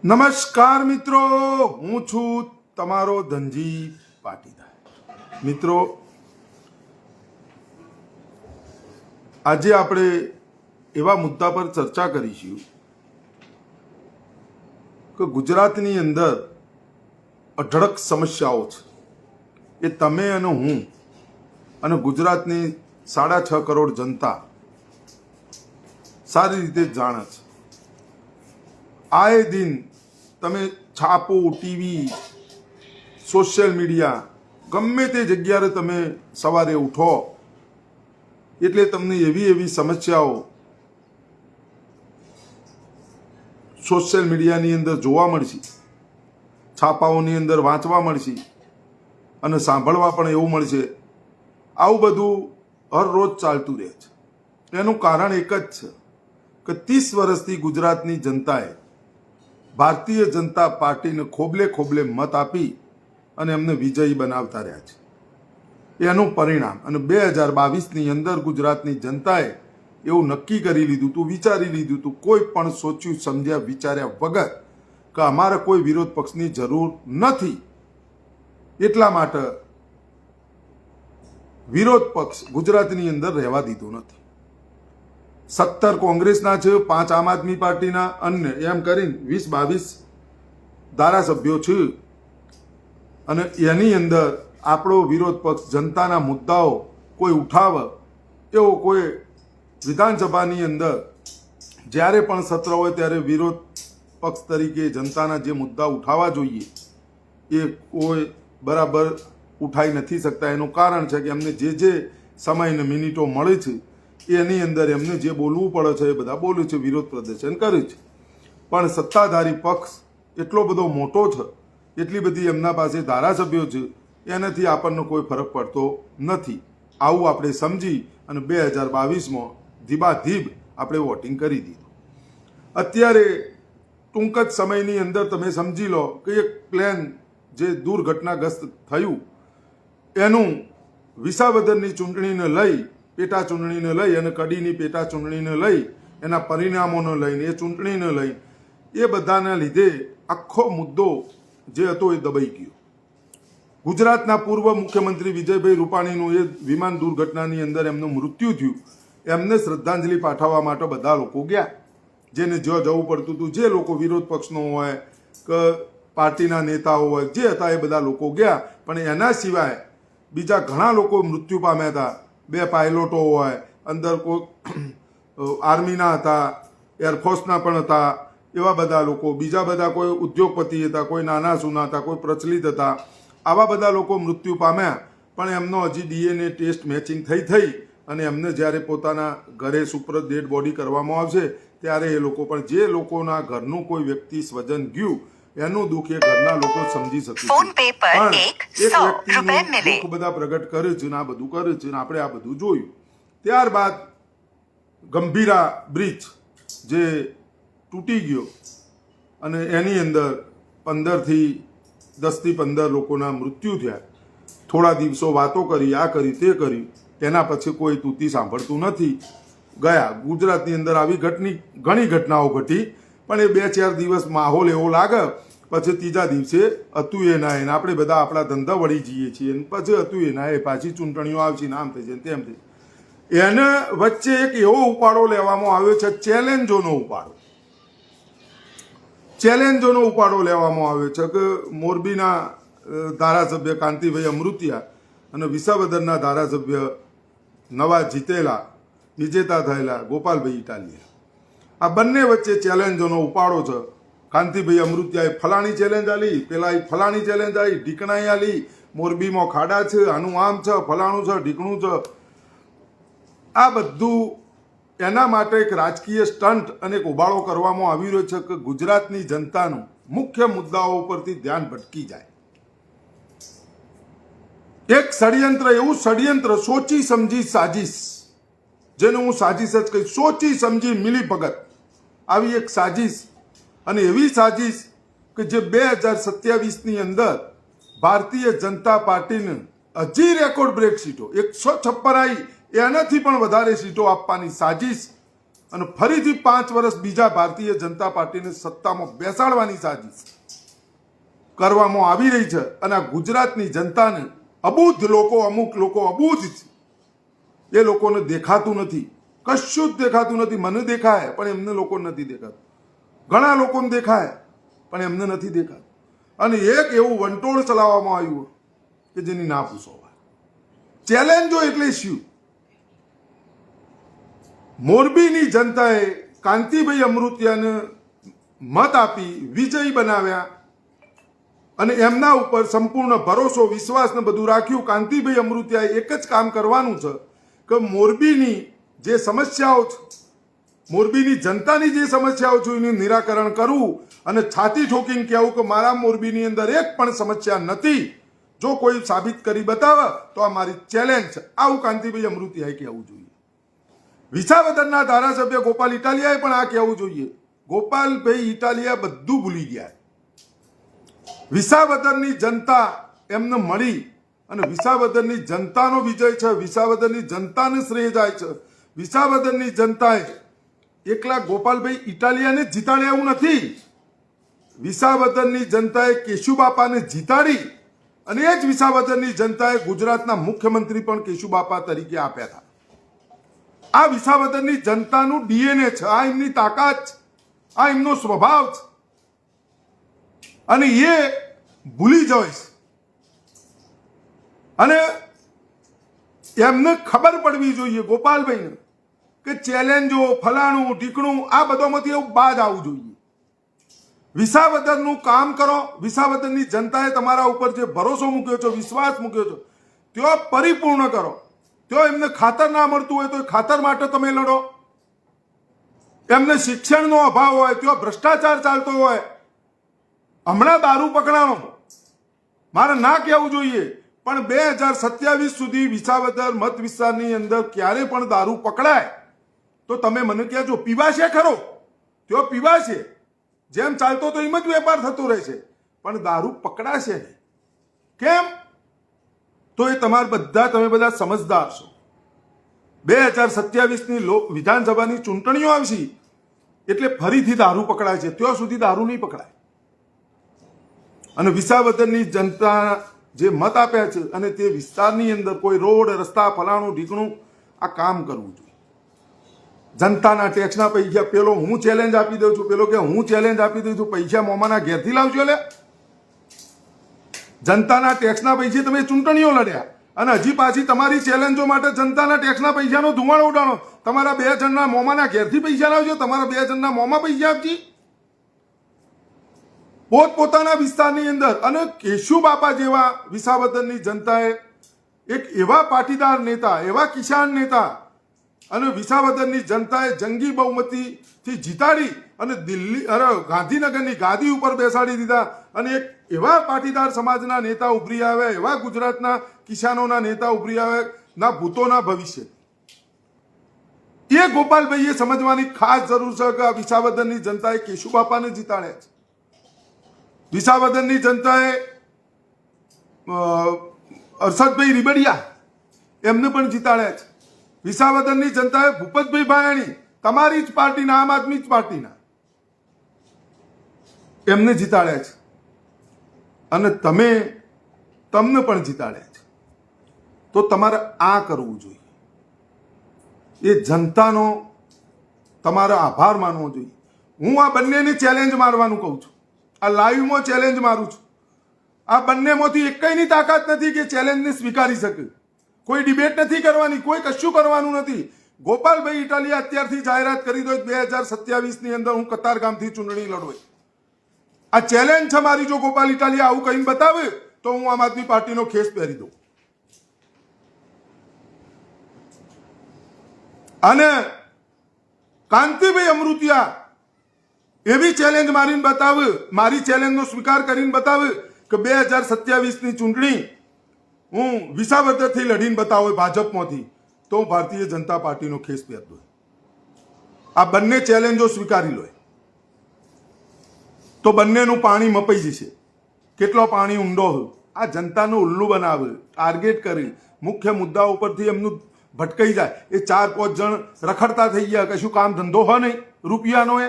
નમસ્કાર મિત્રો, હું છું તમારો ધનજી પાટીદાર. મિત્રો, આજે આપણે એવા મુદ્દા પર ચર્ચા કરીશું કે ગુજરાતની અંદર અઢળક સમસ્યાઓ છે. એ તમે અને હું અને ગુજરાતની 6.5 કરોડ જનતા સારી રીતે જાણે છે. આએ દિન તમે છાપો, ટીવી, સોશિયલ મીડિયા, ગમે તે જગ્યાએ તમે સવારે ઉઠો એટલે તમને એવી સમસ્યાઓ સોશિયલ મીડિયાની અંદર જોવા મળશે, છાપાઓની અંદર વાંચવા મળશે અને સાંભળવા પણ એવું મળશે. આવું બધું હરરોજ ચાલતું રહે છે. એનું કારણ એક જ છે કે 30 વર્ષથી ગુજરાતની જનતાએ ભારતીય જનતા પાર્ટીને ખોબલે ખોબલે મત આપી અને એમને વિજયી બનાવતા રહ્યા છે. એનું પરિણામ અને 2022ની અંદર ગુજરાતની જનતાએ એવું નક્કી કરી લીધું હતું, વિચારી લીધું હતું, કોઈ પણ સોચ્યું સમજ્યા વિચાર્યા વગર કે અમારે કોઈ વિરોધ પક્ષની જરૂર નથી. એટલા માટે વિરોધ પક્ષ ગુજરાતની અંદર રહેવા દીધો નથી. 17 કોંગ્રેસના છે, 5 આમ આદમી પાર્ટીના, અન્ય એમ કરીને 20-22 ધારાસભ્યો છે. અને એની અંદર આપણો વિરોધ પક્ષ જનતાના મુદ્દાઓ કોઈ ઉઠાવે એવો કોઈ વિધાનસભાની અંદર જ્યારે પણ સત્ર હોય ત્યારે વિરોધ પક્ષ તરીકે જનતાના જે મુદ્દા ઉઠાવવા જોઈએ એ કોઈ બરાબર ઉઠાઈ નથી શકતા. એનું કારણ છે કે એમને જે સમય અને મિનિટો મળે છે એની અંદર એમને જે બોલવું પડે છે એ બધા બોલે છે, વિરોધ પ્રદર્શન કરે છે. પણ સત્તાધારી પક્ષ એટલો બધો મોટો છે, એટલી બધી એમના પાસે ધારાસભ્યો છે, એનાથી આપણને કોઈ ફરક પડતો નથી. આવું આપણે સમજી અને 2022માં ધીબાધીબ આપણે વોટિંગ કરી દીધું. અત્યારે ટૂંક જ સમયની અંદર તમે સમજી લો કે એક પ્લેન જે દુર્ઘટનાગ્રસ્ત થયું એનું વિસાવદરની ચૂંટણીને લઈ, પેટા ચૂંટણીને લઈ અને કડીની પેટા ચૂંટણીને લઈ, એના પરિણામોને લઈને, એ ચૂંટણીને લઈ, એ બધાના લીધે આખો મુદ્દો જે હતો એ દબાઈ ગયો. ગુજરાતના પૂર્વ મુખ્યમંત્રી વિજયભાઈ રૂપાણીનું એ વિમાન દુર્ઘટનાની અંદર એમનું મૃત્યુ થયું. એમને શ્રદ્ધાંજલિ પાઠવવા માટે બધા લોકો ગયા, જેને જ્યાં જવું પડતું હતું. જે લોકો વિરોધ પક્ષનો હોય કે પાર્ટીના નેતાઓ હોય, જે હતા એ બધા લોકો ગયા. પણ એના સિવાય બીજા ઘણા લોકો મૃત્યુ પામ્યા હતા. 2 પાયલોટો હોય, અંદર કોઈ આર્મીના હતા, એરફોર્સના પણ હતા, એવા બધા લોકો, બીજા બધા કોઈ ઉદ્યોગપતિ હતા, કોઈ નાના સૂના હતા, કોઈ પ્રચલિત હતા. આવા બધા લોકો મૃત્યુ પામ્યા. પણ એમનો હજી DNA ટેસ્ટ મેચિંગ થઈ અને એમને જ્યારે પોતાના ઘરે સુપ્રત ડેડ બોડી કરવામાં આવશે ત્યારે એ લોકો પણ, જે લોકોના ઘરનું કોઈ વ્યક્તિ સ્વજન ગયું એનું દુઃખ એ ઘરના લોકો સમજી શકે છે. પણ એક વ્યક્તિનું દુઃખ બધા પ્રગટ કરે છે ને આ બધું કરે છે ને આપણે આ બધું જોયું. ત્યારબાદ ગંભીરા બ્રિજ જે તૂટી ગયો અને એની અંદર 10 થી 15 લોકોના મૃત્યુ થયા. થોડા દિવસો વાતો કરી, આ કરી, તે કરી, એના પછી કોઈ તૂતી સાંભળતું નથી. ગયા ગુજરાતની અંદર આવી ઘણી ઘટનાઓ ઘટી. પણ એ 2-4 દિવસ માહોલ એવો લાગે, પછી ત્રીજા દિવસે હતું એ ના એને આપણે બધા આપણા ધંધા વળી જઈએ છીએ. પછી હતું એ ના એ પાછી ચૂંટણીઓ આવશે ને આમ થઈ જાય તેમ થઈ. એને વચ્ચે એક એવો ઉપાડો લેવામાં આવ્યો છે, ચેલેન્જોનો ઉપાડો લેવામાં આવ્યો છે કે મોરબીના ધારાસભ્ય કાંતિભાઈ અમૃતિયા અને વિસાવદરના ધારાસભ્ય નવા જીતેલા, વિજેતા થયેલા ગોપાલભાઈ ઇટાલિયા, આ બંને વચ્ચે ચેલેન્જોનો ઉપાડો છે. કાંતિભાઈ અમૃતિયાએ ફલાણી ચેલેન્જ આલી, પેલા ફલાણી ચેલેન્જ આવી, ઢીકણાઈ આલી, મોરબીમાં ખાડા છે, આનું આમ છે, ફલાણું છે, ઢીકણું છે. આ બધું એના માટે એક રાજકીય સ્ટન્ટ અને એક ઉબાળો કરવામાં આવી રહ્યો છે કે ગુજરાતની જનતાનું મુખ્ય મુદ્દાઓ ઉપરથી ધ્યાન ભટકી જાય. એક ષડયંત્ર, એવું ષડયંત્ર, સોચી સમજી સાજિશ, જેને હું સાજિશ જ કહીશ, સોચી સમજી મિલીભગત, આવી એક સાજિશ. અને એવી સાજિશ કે જે 2027ની અંદર ભારતીય જનતા પાર્ટીને હજી રેકોર્ડ બ્રેક સીટો 156 આવી, એનાથી પણ વધારે સીટો આપવાની સાજિશ અને ફરીથી 5 વર્ષ બીજા ભારતીય જનતા પાર્ટીને સત્તામાં બેસાડવાની સાજિશ કરવામાં આવી રહી છે. અને આ ગુજરાતની જનતાને અબુદ્ધ લોકો, અમુક લોકો અબુદ્ધ છે, એ લોકોને દેખાતું નથી, કશું જ દેખાતું નથી. મને દેખાય પણ એમને લોકોને નથી દેખાતું, ઘણા લોકોને દેખાય પણ એમને નથી દેખાતું. અને એક એવું વંટોળ ચલાવવામાં આવ્યું કે જેની ના પૂછો. ચેલેન્જો એટલે શું? મોરબીની જનતાએ કાંતિભાઈ અમૃતિયાને મત આપી વિજયી બનાવ્યા અને એમના ઉપર સંપૂર્ણ ભરોસો, વિશ્વાસ ને બધું રાખ્યું. કાંતિભાઈ અમૃતિયાએ એક જ કામ કરવાનું છે કે મોરબીની જે સમસ્યાઓ છે, મોરબીની જનતાની જે સમસ્યાઓ છે એનું નિરાકરણ કરવું અને છાતી ઠોકીને કહેવું કે મારા મોરબીની અંદર એક પણ સમસ્યા નથી. જો કોઈ સાબિત કરી બતાવે તો આ મારી ચેલેન્જ છે. આવું કાંતિભાઈ અમૃતિયાએ કહેવું જોઈએ. વિસાવદરના ધારાસભ્ય ગોપાલ ઇટાલિયાએ પણ આ કહેવું જોઈએ. ગોપાલભાઈ ઇટાલિયા બધું ભૂલી ગયા. વિસાવદરની જનતા એમને મળી અને વિસાવદરની જનતાનો વિજય છે. વિસાવદરની જનતાને શ્રેય જાય છે. વિસાવદરની જનતાએ એકલા ગોપાલભાઈ ઇટાલિયાને જીતાડ્યા એવું નથી. વિસાવદરની જનતાએ કેશુબાપાને જીતાડી અને એ જ વિસાવદરની જનતાએ ગુજરાતના મુખ્યમંત્રી પણ કેશુબાપા તરીકે આપ્યા હતા. આ વિસાવદરની જનતાનું ડીએનએ છે, આ એમની તાકાત છે, આ એમનો સ્વભાવ છે. અને એ ભૂલી જાય છે. અને એમને ખબર પડવી જોઈએ ગોપાલભાઈને કે ચેલેન્જો, ફલાણું ઢીકણું આ બધામાંથી એવું બાદ આવવું જોઈએ. વિસાવદરનું કામ કરો. વિસાવદરની જનતાએ તમારા ઉપર જે ભરોસો મૂક્યો છે, વિશ્વાસ મૂક્યો છે, તેઓ પરિપૂર્ણ કરો. તેઓ એમને ખાતર ના મળતું હોય તો ખાતર માટે તમે લડો. એમને શિક્ષણનો અભાવ હોય, તેઓ ભ્રષ્ટાચાર ચાલતો હોય. હમણાં દારૂ પકડાણો, મારે ના કહેવું જોઈએ પણ 2027 સુધી વિસાવદર મત વિસ્તારની અંદર ક્યારે પણ દારૂ પકડાય તો તમે મને કહેજો. પીવાશે ખરો, તેઓ પીવાશે, જેમ ચાલતો તો એમ જ વેપાર થતો રહેશે, પણ દારૂ પકડાશે નહીં. કેમ? તો એ તમે બધા સમજદાર છો. 2027ની વિધાનસભાની ચૂંટણીઓ આવશે એટલે ફરીથી દારૂ પકડાય છે. ત્યાં સુધી દારૂ નહીં પકડાય. અને વિસાવદરની જનતા જે મત આપ્યા છે અને તે વિસ્તારની અંદર કોઈ રોડ, રસ્તા, ફલાણું ઢીકણું આ કામ કરવું જોઈએ. જનતાના ટેક્સના પૈસા, પેલો હું ચેલેન્જ આપી દઉં છું, પેલો કે હું ચેલેન્જ આપી દઉં છું, પૈસા મોમાના ઘેરથી લાવજો. લે, જનતાના ટેક્સના પૈસે તમે ચૂંટણીઓ લડ્યા અને હજી પાછી તમારી ચેલેન્જો માટે જનતાના ટેક્સના પૈસાનો ધુમાડો ઉડાડો. તમારા 2 જણના મોમાના ઘેરથી પૈસા લાવજો, તમારા 2 જણના મોમાં પૈસા આપજી પોતપોતાના વિસ્તારની અંદર. અને કેશુબાપા જેવા વિસાવદરની જનતાએ એક એવા પાટીદાર નેતા, એવા કિસાન નેતા અને વિસાવદરની જનતાએ જંગી બહુમતીથી જીતાડી અને ગાંધીનગરની ગાદી ઉપર બેસાડી દીધા. અને એક એવા પાટીદાર સમાજના નેતા ઉભરી આવ્યા, એવા ગુજરાતના કિસાનોના નેતા ઉભરી આવ્યા ના ભૂતોના ભવિષ્ય. એ ગોપાલભાઈએ સમજવાની ખાસ જરૂર છે કે આ વિસાવદરની જનતાએ કેશુબાપાને જીતાડ્યા છે. વિસાવદરની જનતાએ અરશદભાઈ રીબડિયા એમને પણ જીતાડ્યા છે. વિસાવદરની જનતાએ ભૂપતભાઈ ભાયાણી, તમારી જ પાર્ટીના, આમ આદમી જ પાર્ટીના, એમને જીતાડ્યા છે. અને તમને પણ જીતાડ્યા છે. તો તમારે આ કરવું જોઈએ. એ જનતાનો તમારે આભાર માનવો જોઈએ. હું આ બંનેને ચેલેન્જ મારવાનું કહું છું. આ લાઈવમાં ચેલેન્જ મારું છું. આ બંનેમાંથી એકની તાકાત નથી કે ચેલેન્જને સ્વીકારી શકે. કોઈ ડિબેટ નથી કરવાની, કોઈ કશું કરવાનું નથી. ગોપાલભાઈ ઇટાલિયા અત્યારથી જાહેરાત કરી દો 2027ની અંદર હું કતારગામથી ચૂંટણી લડું. આ ચેલેન્જ છે મારી. જો ગોપાલ ઇટાલિયા આવું કહીને બતાવે તો હું આમ આદમી પાર્ટીનો ખેસ પહેરી દઉં. અને કાંતિભાઈ અમૃતિયા એવી ચેલેન્જ મારીને બતાવે, મારી ચેલેન્જનો સ્વીકાર કરીને બતાવે કે 2027ની ચૂંટણી હું વિસાવદરથી લડીને બતાવો ભાજપમાંથી, તો હું ભારતીય જનતા પાર્ટીનો ખેસ પહેર દઉં. આ બંને ચેલેન્જો સ્વીકારી લો તો બંનેનું પાણી મપાઈ જશે. કેટલો પાણી ઊંડો હોય. આ જનતાનું ઉલ્લુ બનાવે, ટાર્ગેટ કરી મુખ્ય મુદ્દાઓ પરથી એમનું ભટકાઈ જાય. એ 4-5 જણ રખડતા થઈ ગયા, કશું કામ ધંધો હોય નહીં રૂપિયાનો એ,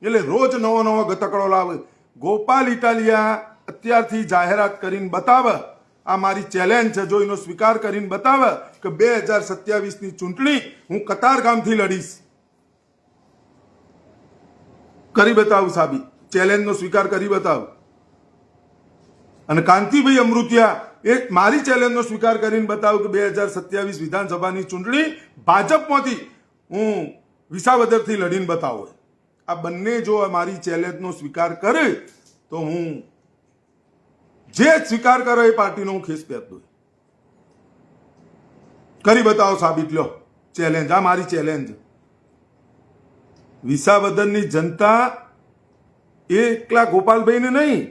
એટલે રોજ નવો નવો ગતકડો લાવે. ગોપાલ ઇટાલિયા અત્યારથી જાહેરાત કરીને બતાવે, આ મારી ચેલેન્જ છે, જો એનો સ્વીકાર કરીને બતાવે કે 2027ની ચૂંટણી હું કતારગામથી લડીશ, કરી બતાવું સાબિત, ચેલેન્જનો સ્વીકાર કરી બતાવું. અને કાંતિભાઈ અમૃતિયા એક મારી ચેલેન્જનો સ્વીકાર કરીને બતાવું કે 2027 વિધાનસભાની ચૂંટણી ભાજપમાંથી હું વિસાવદરથી લડીને બતાવું. આ બંને જો મારી ચેલેન્જનો સ્વીકાર કરે તો હું જે સ્વીકાર કરે એ પાર્ટીનો હું ખેસ પહેર દઉં. કરી બતાવો સાબિત, લ્યો ચેલેન્જ, આ મારી ચેલેન્જ. વિસાવદરની જનતા એકલા ગોપાલભાઈને નહીં,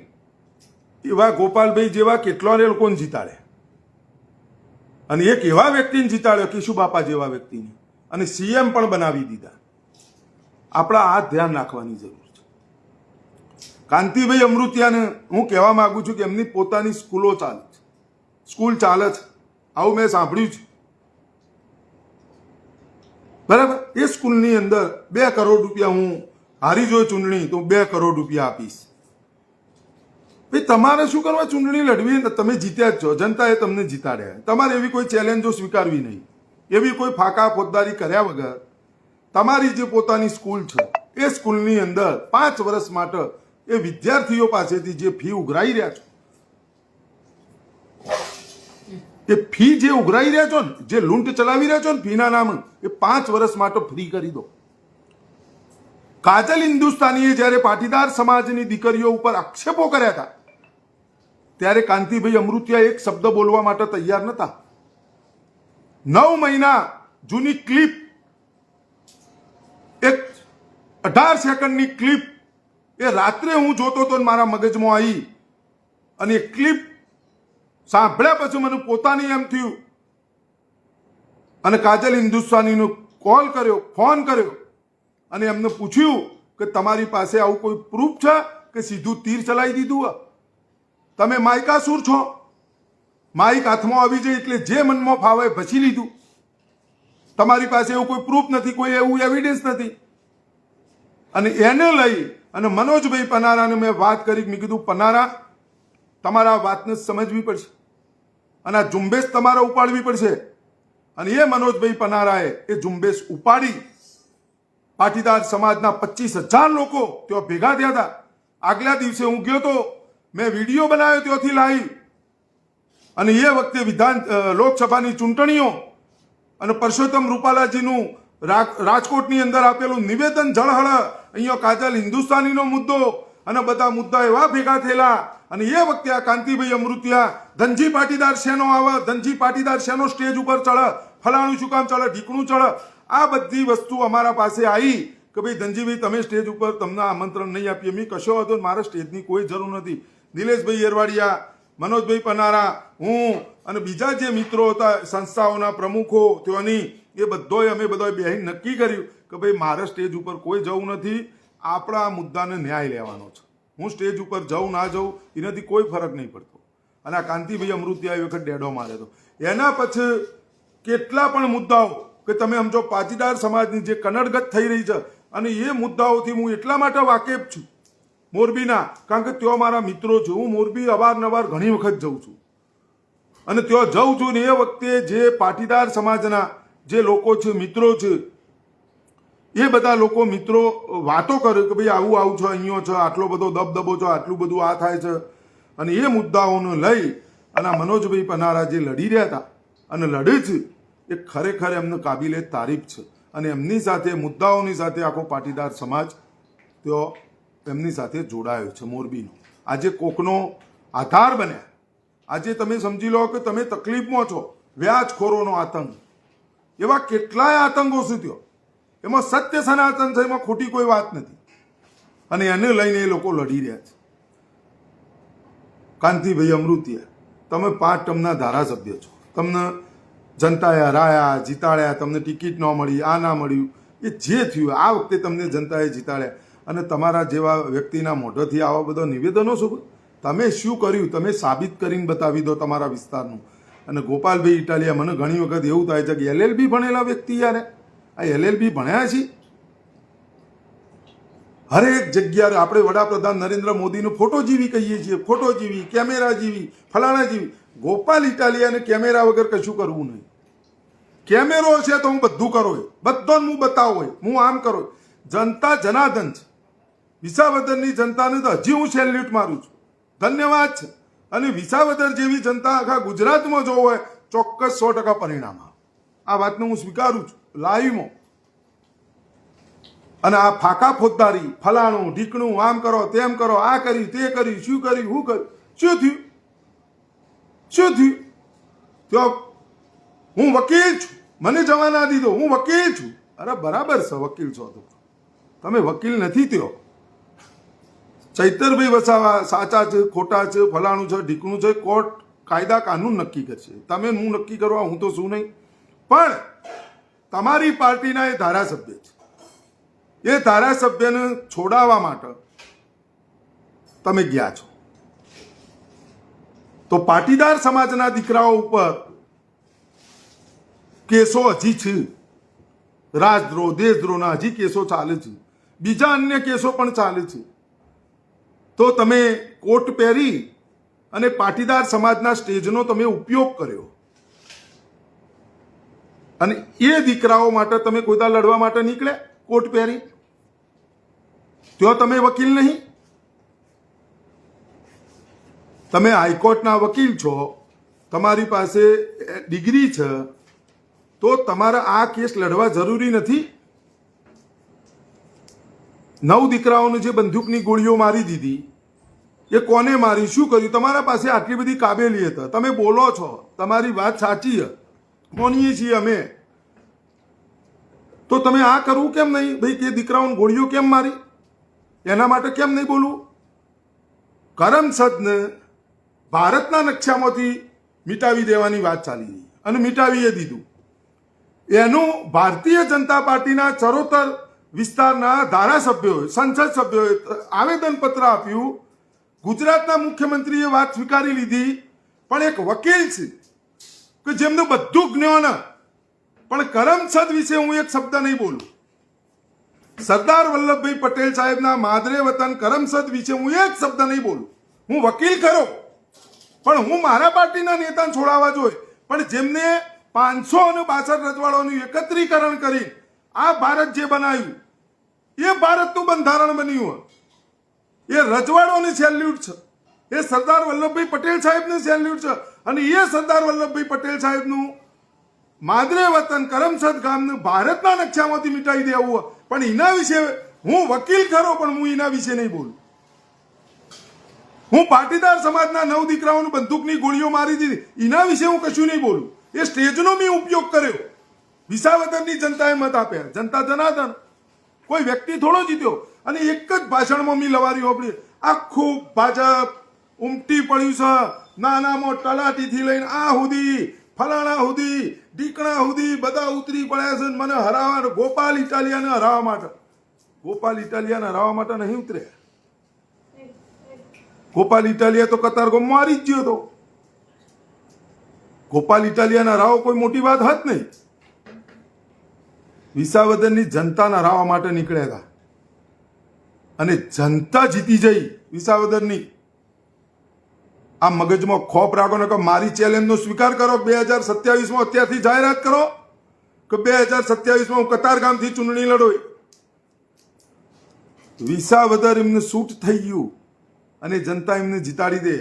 એવા ગોપાલભાઈ જેવા કેટલા લોકોને જીતાડે, અને એક એવા વ્યક્તિને જીતાડ્યો કેશુબાપા જેવા વ્યક્તિને, અને સીએમ પણ બનાવી દીધા. આપણા આ ધ્યાન રાખવાની જરૂર છે. કાંતિભાઈ અમૃતિયાને હું કહેવા માંગુ છું કે એમની પોતાની સ્કૂલ ચાલે છે, આવું મેં સાંભળ્યું છે, બરાબર. એ સ્કૂલની અંદર 2 કરોડ રૂપિયા, હું હારી જોઈ ચૂંટણી તો 2 કરોડ રૂપિયા આપીશ. ભાઈ તમારે શું કરવા ચૂંટણી લડવી? તમે જીત્યા જ છો, જનતાએ તમને જીતાડ્યા. તમારે એવી કોઈ ચેલેન્જો સ્વીકારવી નહીં, એવી કોઈ ફાકા ફોજદારી કર્યા વગર તમારી જે પોતાની સ્કૂલ છે એ સ્કૂલની અંદર 5 વર્ષ માટે એ વિદ્યાર્થીઓ પાસેથી જે ફી ઉઘરાઈ રહ્યા છો, એ ફી જે ઉઘરાઈ રહ્યા છો ને, જે લૂંટ ચલાવી રહ્યા છો ને ફીના નામે, એ 5 વર્ષ માટે ફ્રી કરી દો. કાજલ હિન્દુસ્તાનીએ જ્યારે પાટીદાર સમાજની દીકરીઓ ઉપર આક્ષેપો કર્યા હતા ત્યારે કાંતિભાઈ અમૃતિયા એક શબ્દ બોલવા માટે તૈયાર નતા. 9 મહિના જૂની ક્લિપ, એક 18 સેકન્ડની ક્લિપ, એ રાત્રે હું જોતો તો મારા મગજમાં આવી, અને એ ક્લિપ સાંભળ્યા પછી મને પોતાની એમ થયું, અને કાજલ હિન્દુસ્તાનીનો કોલ કર્યો, ફોન કર્યો, અને એમને પૂછ્યું કે તમારી પાસે આવું કોઈ પ્રૂફ છે કે સીધું તીર ચલાવી દીધું? તમે માયકાસુર છો, માઇક હાથમાં આવી જાય એટલે જે મનમાં ફાવે ભસી લીધું. તમારી પાસે એવું કોઈ પ્રૂફ નથી, કોઈ એવું એવિડન્સ નથી. અને એને લઈ અને મનોજભાઈ પનારાને મેં વાત કરી, મેં કીધું પનારા, તમારા વાતને સમજવી પડશે, અને આ ઝુંબેશ તમારે ઉપાડવી પડશે. અને એ મનોજભાઈ પનારાએ એ ઝુંબેશ ઉપાડી. પાટીદાર સમાજના 25,000 લોકો ત્યાં ભેગા થયા હતા. આગલા દિવસે હું ગયો તો, મેં વિડીયો બનાવ્યો ત્યાંથી લાઈવ. અને એ વખતે લોકસભાની ચૂંટણીઓ અને પરસોત્તમ રૂપાલાજીનું રાજકોટની અંદર આપેલું નિવેદન ઝળહળ, અહીંયા કાજલ હિન્દુસ્તાનીનો મુદ્દો અને બધા મુદ્દા એવા ભેગા થયેલા. અને એ વખતે આ કાંતિભાઈ અમૃતિયા, ધનજી પાટીદાર શેનો આવે, ધનજી પાટીદાર શેનો સ્ટેજ ઉપર ચડે, ફલાણું શું કામ ચડે, ઢીકણું ચડે, આ બધી વસ્તુ અમારા પાસે આવી કે ભાઈ ધનજીભાઈ તમે સ્ટેજ ઉપર, તમને આમંત્રણ નહીં આપીએ. મેં કશો હતો, મારે સ્ટેજની કોઈ જરૂર નથી. નિલેશભાઈ એરવાડિયા, મનોજભાઈ પનારા, હું અને બીજા જે મિત્રો હતા, સંસ્થાઓના પ્રમુખો ત્યાંની, એ બધોય અમે બધાએ બેહીને નક્કી કર્યું કે ભાઈ મારે સ્ટેજ ઉપર કોઈ જવું નથી, આપણા મુદ્દાને ન્યાય લેવાનો છે. હું સ્ટેજ ઉપર જાઉં ના જાઉં એનાથી કોઈ ફરક નહીં પડતો. અને આ કાંતિભાઈ અમૃતિયા એ વખત ડેડો માર્યો હતો. એના પછી કેટલા પણ મુદ્દાઓ કે તમે સમજો, પાટીદાર સમાજની જે કનડગત થઈ રહી છે, અને એ મુદ્દાઓથી હું એટલા માટે વાકેફ છું મોરબીના, કારણ કે ત્યાં મારા મિત્રો છે. હું મોરબી અવારનવાર ઘણી વખત જઉં છું, અને ત્યાં જઉં છું ને એ વખતે જે પાટીદાર સમાજના જે લોકો છે, મિત્રો છે, એ બધા લોકો મિત્રો વાતો કરે કે ભાઈ આવું આવું છે, અહીંયા છે, આટલો બધો દબદબો છે, આટલું બધું આ થાય છે. અને એ મુદ્દાઓને લઈ અને આ મનોજભાઈ પનારા જે લડી રહ્યા હતા અને લડે છે, એ ખરેખર એમને કાબિલે તારીફ છે. અને એમની સાથે, મુદ્દાઓની સાથે આખો પાટીદાર સમાજ તેઓ એમની સાથે જોડાયો છે મોરબીનો. આજે કોકનો આધાર બન્યા. આજે તમે સમજી લો કે તમે તકલીફમાં છો, વ્યાજખોરોનો આતંક, એવા કેટલાય આતંકો છે ત્યો. એમાં સત્ય સનાતન છે, એમાં ખોટી કોઈ વાત નથી. અને એને લઈને એ લોકો લડી રહ્યા છે. કાંતિભાઈ અમૃતિયા, તમે 5 ટર્મના ધારાસભ્ય છો, તમને જનતાએ હરાયા, જીતાડ્યા, તમને ટિકિટ ન મળી, આ ના મળ્યું, એ જે થયું આ વખતે તમને જનતાએ જીતાડ્યા. અને તમારા જેવા વ્યક્તિના મોઢેથી આવા બધા નિવેદનો શું? તમે શું કર્યું? તમે સાબિત કરીને બતાવી દો તમારા વિસ્તારનું. અને ગોપાલભાઈ ઇટાલિયા, મને ઘણી વખત એવું થાય છે કે LLB ભણેલા વ્યક્તિ યાર, આ LLB ભણ્યા છીએ? હરેક જગ્યાએ આપણે વડાપ્રધાન નરેન્દ્ર મોદીનો ફોટો જેવી કહીએ છીએ, ફોટો જેવી, કેમેરા જેવી, ફલાણા જેવી. ગોપાલ ઇટાલિયાને કેમેરા વગર કશું કરવું નહીં. કેમેરો છે તો હું બધું કરો, બધો હું બતાવો, હું આમ કરો. જનતા જનાર્દન છે. વિસાવદરની જનતાને તો હજી હું સેલ્યુટ મારું છું, ધન્યવાદ છે. અને વિસાવદર જેવી જનતા આખા ગુજરાતમાં જો હોય, ચોક્કસ 100% પરિણામ આવે. આ વાતને હું સ્વીકારું છું લાઈવમાં. અને આ ફાકા ફોજદારી, ફલાણું ઢીકણું, આમ કરો તેમ કરો, આ કર્યું તે કર્યું, શું કર્યું હું કર્યું, શું થયું? શું થયું? તો હું વકીલ છું, મને જવા ના દીધો, હું વકીલ છું. અરે બરાબર છે, વકીલ છો તો તમે વકીલ નથી થયો. ચૈતરભાઈ વસાવા સાચા છે, ખોટા છે, ફલાણું છે, ઢીકણું છે, કોર્ટ કાયદા કાનૂન નક્કી કરશે. તમે હું નક્કી કરવા, હું તો શું નહીં. પણ તમારી પાર્ટીના એ ધારાસભ્ય છે, એ ધારાસભ્યને છોડાવવા માટે તમે ગયા છો. તો પાટીદાર સમાજના દીકરાઓ ઉપર કેસો હજી છે, રાજદ્રોહ, દેશદ્રોહના હજી કેસો ચાલે છે, બીજા અન્ય કેસો પણ ચાલે છે. તો તમે કોટ પહેરી અને પાટીદાર સમાજના સ્ટેજનો તમે ઉપયોગ કર્યો, અને એ દીકરાઓ માટે તમે કોઈદા લડવા માટે નીકળ્યા કોટ પહેરી? ત્યાં તમે વકીલ નહીં? તમે હાઈકોર્ટના વકીલ છો, તમારી પાસે ડિગ્રી છે, તો તમારે આ કેસ લડવા જરૂરી નથી? 9 દીકરાઓને જે બંદૂકની ગોળીઓ મારી દીધી, એ કોને મારી, શું કર્યું? તમારા પાસે આટલી બધી કાબેલિયત, તમે બોલો છો, તમારી વાત સાચી છે, માનીએ છીએ અમે. તો તમે આ કરવું કેમ નહીં? ભાઈ કે દીકરાઓને ગોળીઓ કેમ મારી, એના માટે કેમ નહીં બોલવું? કરમસદને ભારતના નકશામાંથી મિટાવી દેવાની વાત ચાલી રહી, અને મિટાવીએ દીધું. એનું ભારતીય જનતા પાર્ટીના ચરોતર વિસ્તારના ધારાસભ્યોએ, સંસદ સભ્યોએ આવેદનપત્ર આપ્યું. ગુજરાતના મુખ્યમંત્રીએ વાત સ્વીકારી લીધી. પણ એક વકીલ છે કે જેમનું બધું જ્ઞાન, પણ કરમસદ વિશે હું એક શબ્દ નહીં બોલું. સરદાર વલ્લભભાઈ પટેલ સાહેબના માદરે વતન કરમસદ વિશે હું એક શબ્દ નહીં બોલું. હું વકીલ ખરો, પણ હું મારા પાર્ટીના નેતાને છોડાવવા જોઈએ. પણ જેમને 562 રજવાડોનું એકત્રીકરણ કરી આ ભારત જે બનાવ્યું, એ ભારતનું બંધારણ બન્યું, એ રજવાડોને સેલ્યુટ છે, એ સરદાર વલ્લભભાઈ પટેલ સાહેબને સેલ્યુટ છે. અને એ સરદાર વલ્લભભાઈ પટેલ સાહેબનું માદરે વતન કરમસદ ગામને ભારતના નકશામાંથી મિટાવી દેવું, પણ એના વિશે હું વકીલ ખરો, પણ હું એના વિશે નહીં બોલું. હું પાટીદાર સમાજના 9 દીકરાઓને બંદૂકની ગોળીઓ મારી દીધી, એના વિશે હું કશું નહીં બોલું. એ સ્ટેજનો મેં ઉપયોગ કર્યો. વિસાવદરની જનતાએ મત આપ્યા, જનતા જનાર્દન, કોઈ વ્યક્તિ થોડો જીત્યો. અને એક જ ભાષણમાં મેં લવારી હોપડી, આખું ભાજપ ઉમટી પડ્યું છે, નાનામાં તલાટીથી લઈને આ સુધી, ફલાણા સુધી, ઢીકણા સુધી બધા ઉતરી પડ્યા છે મને હરાવવા, ગોપાલ ઇટાલિયાને હરાવવા માટે. ગોપાલ ઇટાલિયાને હરાવવા માટે નહીં ઉતર્યા. ગોપાલ ઇટાલિયા તો કતારગામ મારી જ ગયો હતો. ગોપાલ ઇટાલિયાને હરાવો કોઈ મોટી વાત હત નહીં. વિસાવદરની જનતાને હરાવવા માટે નીકળ્યા હતા, અને જનતા જીતી જઈ વિસાવદરની. આ મગજમાં ખોપ રાખો ને કે મારી ચેલેન્જનો સ્વીકાર કરો. 2027માં અત્યારથી જાહેરાત કરો કે 2027માં હું કતારગામથી ચૂંટણી લડો. વિસાવદર એમને શૂટ થઈ ગયું અને જનતા એમને જીતાડી દે,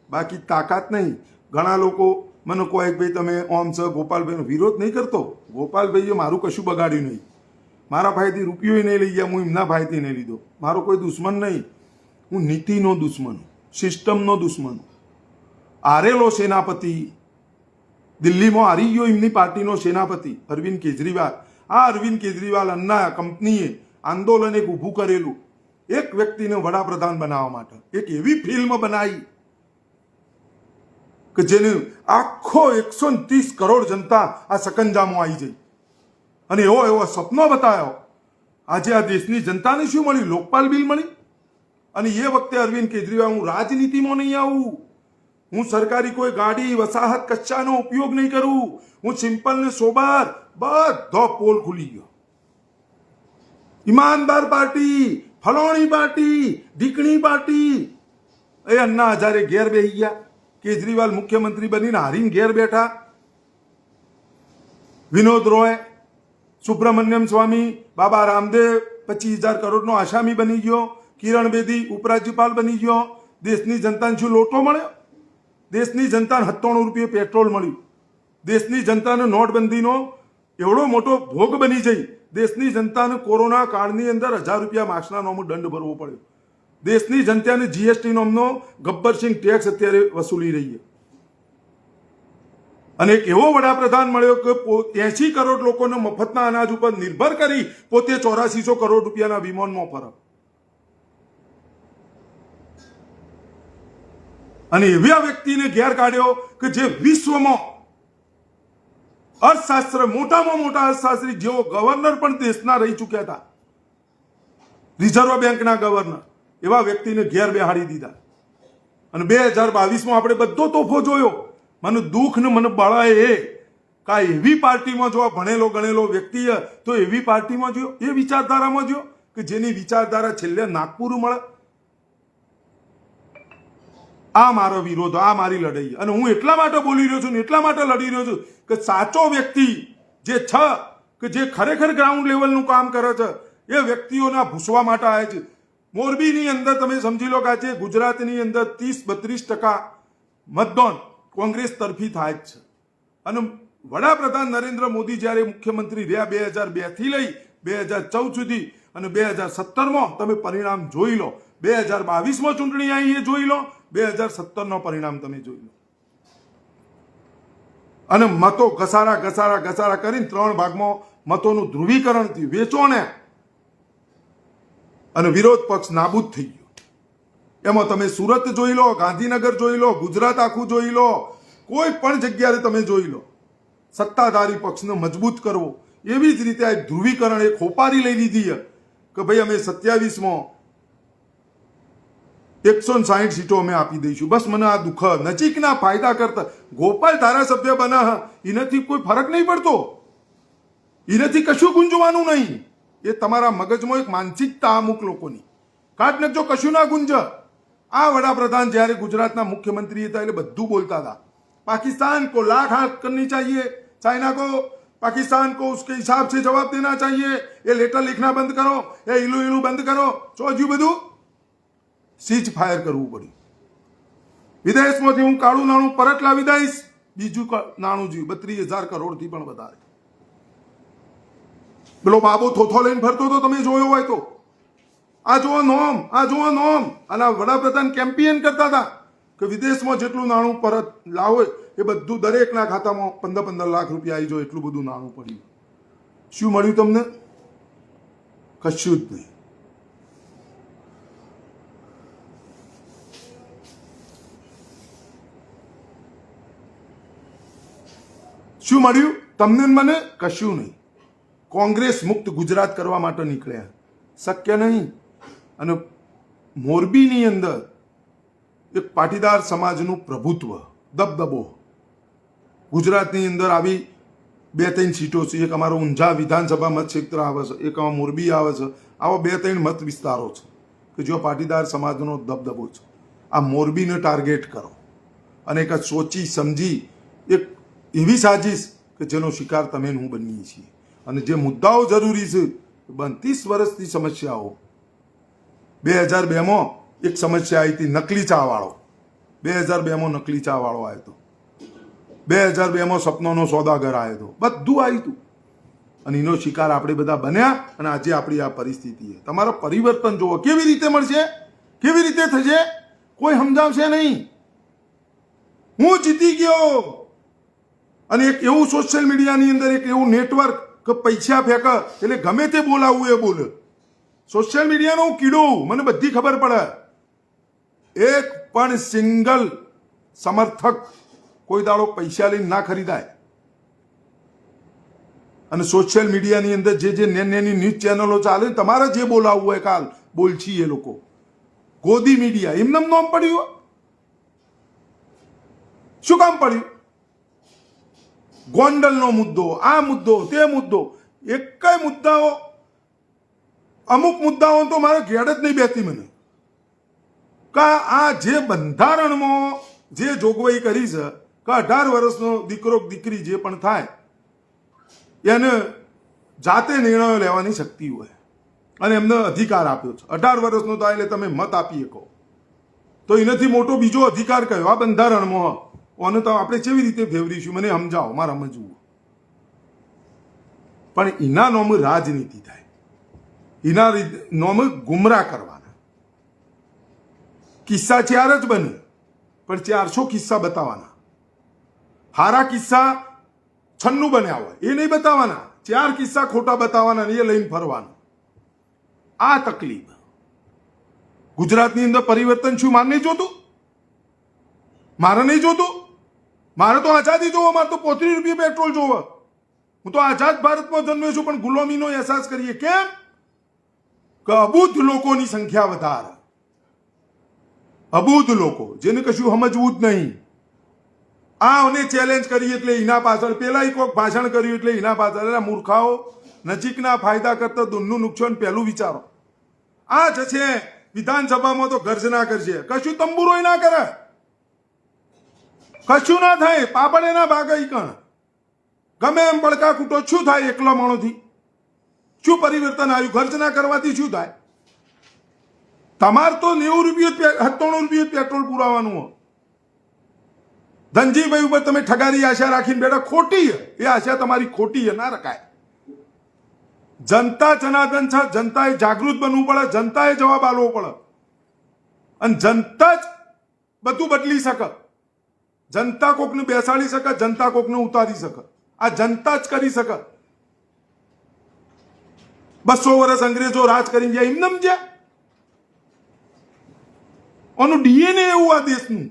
બાકી તાકાત નહીં. ઘણા લોકો મને કહે કે ભાઈ તમે ઓમ છો, ગોપાલભાઈનો વિરોધ નહીં કરતો. ગોપાલભાઈએ મારું કશું બગાડ્યું નહીં, મારા ભાઈથી રૂપિયો નહીં લઈ ગયા, હું એમના ભાઈથી નહીં લીધો. મારો કોઈ દુશ્મન નહીં, હું નીતિનો દુશ્મન, સિસ્ટમનો દુશ્મન. હારેલો સેનાપતિ, દિલ્હીમાં હારી ગયો એમની પાર્ટીનો સેનાપતિ અરવિંદ કેજરીવાલ. આ અરવિંદ કેજરીવાલ અન્ના કંપનીએ આંદોલન એક ઊભું કરેલું, એક વ્યક્તિને વડાપ્રધાન બનાવવા માટે. એક એવી ફિલ્મ બનાવી કે જેને આખો 130 કરોડ જનતા આ સકંજામાં આવી જઈ, અને એવો સપનો બતાવ્યો. આજે આ દેશની જનતાને શું મળ્યું? લોકપાલ બિલ મળી. અને એ વખતે અરવિંદ કેજરીવાલ, હું રાજનીતિમાં નહીં આવું, હું સરકારી કોઈ ગાડી વસાહત કચ્ચાનો ઉપયોગ નહીં કરું. હું સિમ્પલ ને સોબર બધો પોલ ખુલી ગયો. ઈમાનદાર પાર્ટી, ફલોણી પાર્ટી, ઢીકણી પાર્ટી. એ અન્ના હજારે ઘેર બેસી ગયા. કેજરીવાલ મુખ્યમંત્રી બનીને હારીને ઘેર બેઠા. વિનોદ રોય, સુબ્રમણ્યમ સ્વામી, બાબા રામદેવ 25,000 કરોડનો આસામી બની ગયો. કિરણ બેદી ઉપરાજ્યપાલ બની ગયો. દેશની જનતાને શું લોટો મળ્યો? દેશની જનતાને 97 રૂપિયે પેટ્રોલ મળ્યું. દેશની જનતાને નોટબંધીનો એવડો મોટો ભોગ બની જઈ. દેશની જનતાને કોરોના કાળની અંદર 1000 રૂપિયા માસના નોમો દંડ ભરવો પડ્યો. દેશની જનતાને જીએસટી નોમનો ગબ્બરસિંહ ટેક્સ અત્યારે વસૂલી રહી છે. અને એક એવો વડાપ્રધાન મળ્યો કે 80 કરોડ લોકોને મફતના અનાજ ઉપર નિર્ભર કરી પોતે 8400 કરોડ રૂપિયાના વિમાનમાં ફરે. અને એવા વ્યક્તિને ઘેર કાઢ્યો કે જે વિશ્વમાં અર્થશાસ્ત્ર મોટામાં મોટા અર્થશાસ્ત્રી જેવો ગવર્નર પણ દેશના રહી ચૂક્યા હતા, રિઝર્વ બેંકના ગવર્નર, એવા વ્યક્તિને ઘેર બેહાડી દીધા. અને 2022માં આપણે બધો તોફો જોયો. મને દુઃખ ને મને બળાય એ કા એવી પાર્ટીમાં જો ભણેલો ગણેલો વ્યક્તિ તો એવી પાર્ટીમાં જો, એ વિચારધારામાં જો કે જેની વિચારધારા છેલ્લે નાગપુર મળે. આ મારો વિરોધ, આ મારી લડાઈ. અને હું એટલા માટે બોલી રહ્યો છું ને એટલા માટે લડી રહ્યો છું કે સાચો વ્યક્તિ જે છે કે જે ખરેખર ગ્રાઉન્ડ લેવલનું કામ કરે છે એ વ્યક્તિઓના ભૂસવા માટે આવે છે. મોરબીની અંદર તમે સમજી લો કે આજે ગુજરાતની અંદર 30-32% મતદાન કોંગ્રેસ તરફી થાય જ છે. અને વડાપ્રધાન નરેન્દ્ર મોદી જ્યારે મુખ્યમંત્રી રહ્યા 2002 થી લઈ 2014 સુધી અને 2017માં તમે પરિણામ જોઈ લો. 2022માં ચૂંટણી આવી એ જોઈ લો, 2017નો પરિણામ તમે જોઈ લો. અને મતો ઘસારા કરીને 3 ભાગમાં મતોનું ધ્રુવીકરણ થયું, વેચો ને. અને વિરોધ પક્ષ નાબૂદ થઈ ગયો. એમાં તમે સુરત જોઈ લો, ગાંધીનગર જોઈ લો, ગુજરાત આખું જોઈ લો, કોઈ પણ જગ્યાએ તમે જોઈ લો. સત્તાધારી પક્ષને મજબૂત કરવો, એવી જ રીતે આ ધ્રુવીકરણ એક હોપારી લઈ લીધી કે ભાઈ અમે 27માં 160 સીટો અમે આપી દઈશું. બસ મને આ દુઃખ નજીકના ફાયદા કરતા ગોપાલ ધારાસભ્ય બના એનાથી કોઈ ફરક નહીં પડતો, એનાથી કશું ગુંજવાનું નહીં. એ તમારા મગજમાં એક માનસિકતા અમુક લોકોની કાઢ નાખજો, કશું ના ગુંજ. આ વડાપ્રધાન જ્યારે ગુજરાતના મુખ્યમંત્રી હતા એટલે બધું બોલતા હતા, पाकिस्तान को लाख हाथ करनी चाहिए, चाइना को पाकिस्तान को उसके हिसाब से जवाब देना चाहिए, ये लेटर लिखना बंद करो, ये इलू बंद करो. ચોજ્યું બધું સીજ ફાયર કરવું પડ્યું. વિદેશમાંથી હું કાળું નાણું પરત લાવી દઈશ, બીજું નાણું જોયું 32,000 કરોડથી પણ વધારે. પેલો બાબો થોથો લઈને ફરતો તો તમે જોયો હોય તો. આ જુઓ નોમ, આ જુઓ નોમ. અને વડાપ્રધાન કેમ્પેન કરતા હતા કે વિદેશમાં જેટલું નાણું પરત લાવો એ બધું દરેકના ખાતામાં 15 લાખ રૂપિયા આવી જાય એટલું બધું નાણું પડ્યું. શું મળ્યું તમને? કશું જ નહીં. શું મળ્યું તમને મને? કશું નહીં. કોંગ્રેસ મુક્ત ગુજરાત કરવા માટે નીકળ્યા, શક્ય નહીં. અને મોરબીની અંદર એક પાટીદાર સમાજનું પ્રભુત્વ, દબદબો. ગુજરાતની અંદર આવી 2-3 સીટો છે. એક અમારો ઊંઝા વિધાનસભા મત ક્ષેત્ર આવે છે, એક અમારો મોરબી આવે છે. આવા 2-3 મત વિસ્તારો છે કે જો પાટીદાર સમાજનો દબદબો છે. આ મોરબીને ટાર્ગેટ કરો અને એક સોચી સમજી એક એવી સાજીશ કે જેનો શિકાર તમે હું બનીએ છીએ. અને જે મુદ્દાઓ જરૂરી છે, 32 વર્ષથી સમસ્યાઓ. 2002માં એક સમસ્યા આવી હતી નકલી ચા વાળો. 2002માં નકલી ચા વાળો આવ્યો હતો. 2002માં સપનોનો સોદાગર આવ્યો હતો. બધું આવ્યું હતું અને એનો શિકાર આપણે બધા બન્યા. અને આજે આપણી આ પરિસ્થિતિ છે. તમારો પરિવર્તન જુઓ કેવી રીતે મળશે, કેવી રીતે થશે, કોઈ સમજાવશે નહીં. હું જીતી ગયો. અને એક એવું સોશિયલ મીડિયાની અંદર એક એવું નેટવર્ક કે પૈસા ફેંક એટલે ગમે તે બોલાવવું એ બોલે. સોશિયલ મીડિયાનો હું કીડો, મને બધી ખબર પડે. એક પણ સિંગલ સમર્થક કોઈ દાડો પૈસા લઈને ના ખરીદાય. અને સોશિયલ મીડિયાની અંદર જે નાની ન્યૂઝ ચેનલો ચાલે, તમારે જે બોલાવવું હોય કાલ બોલછી એ લોકો. ગોદી મીડિયા એમને નામ પડ્યું. શું કામ પડ્યું? ગોંડલનો મુદ્દો, આ મુદ્દો, તે મુદ્દો, એક મુદ્દાઓ, અમુક મુદ્દાઓ તો મારે ઘેડ જ નહીં બેસતી મને. આ જે બંધારણમાં જે જોગવાઈ કરી છે કે 18 વર્ષનો દીકરો દીકરી જે પણ થાય એને જાતે નિર્ણયો લેવાની શક્તિ હોય અને એમને અધિકાર આપ્યો છે. 18 વર્ષનો થાય એટલે તમે મત આપી શકો, તો એનાથી મોટો બીજો અધિકાર કયો આ બંધારણમાં? અને તો આપણે કેવી રીતે ફેવરીશું? મને સમજાવો, મારે સમજવું. પણ એના નોમ રાજનીતિ થાય, એના નોમ ગુમરાહ કરવાના. કિસ્સા 4 જ બને, પણ 400 કિસ્સા બતાવવાના. હારા કિસ્સા 96 બન્યા હોય એ નહીં બતાવવાના, 4 કિસ્સા ખોટા બતાવવાના એ લઈને ફરવાના. આ તકલીફ ગુજરાતની અંદર પરિવર્તન શું મારે નહીં જોતું? મારે નહીં જોતું. મારે તો આઝાદી જોવો, મારે તો 35 રૂપિયા પેટ્રોલ જોવો. હું તો આઝાદ ભારતમાં જન્મ્યો છું, પણ ગુલામીનો અહેસાસ કરીએ. કેમ? કે અબુદ્ધ લોકોની સંખ્યા વધારે. અબુદ્ધ લોકો જેને કશું સમજવું જ નહીં. આને ચેલેન્જ કરી એટલે એના પાછળ પેલા કોઈક ભાષણ કર્યું એટલે એના પાછળ મૂર્ખાઓ નજીકના ફાયદા કરતા દૂરનું નુકસાન પહેલું વિચારો. આ જ છે વિધાનસભામાં તો ગર્જના કરશે, કશું તંબુરોય ના કરે, કશું ના થાય. પાપડે ના ભાગે કણ ગમે એમ પડકા કૂટો, શું થાય એકલા માણોથી? શું પરિવર્તન આવ્યું? ગર્જના કરવાથી શું થાય? તમારે તો 90 રૂપિયા 97 રૂપિયા પેટ્રોલ પુરાવાનું હોય. ધનજીભાઈ ઉપર તમે ઠગારી આશા રાખીને બેઠા, ખોટી એ આશા તમારી ખોટી ના રખાય. જનતા જનાર્દન છે, જનતાએ જાગૃત બનવું પડે, જનતાએ જવાબ આપવો પડે અને જનતા જ બધું બદલી શકે. જનતા કોકને બેસાડી શકે, જનતા કોકને ઉતારી શકે. આ જનતા જ કરી શકે. 200 વર્ષ અંગ્રેજો રાજ કરીને ગયા, એમને જ્યાં આનું ડીએનએ એવું આ દેશનું.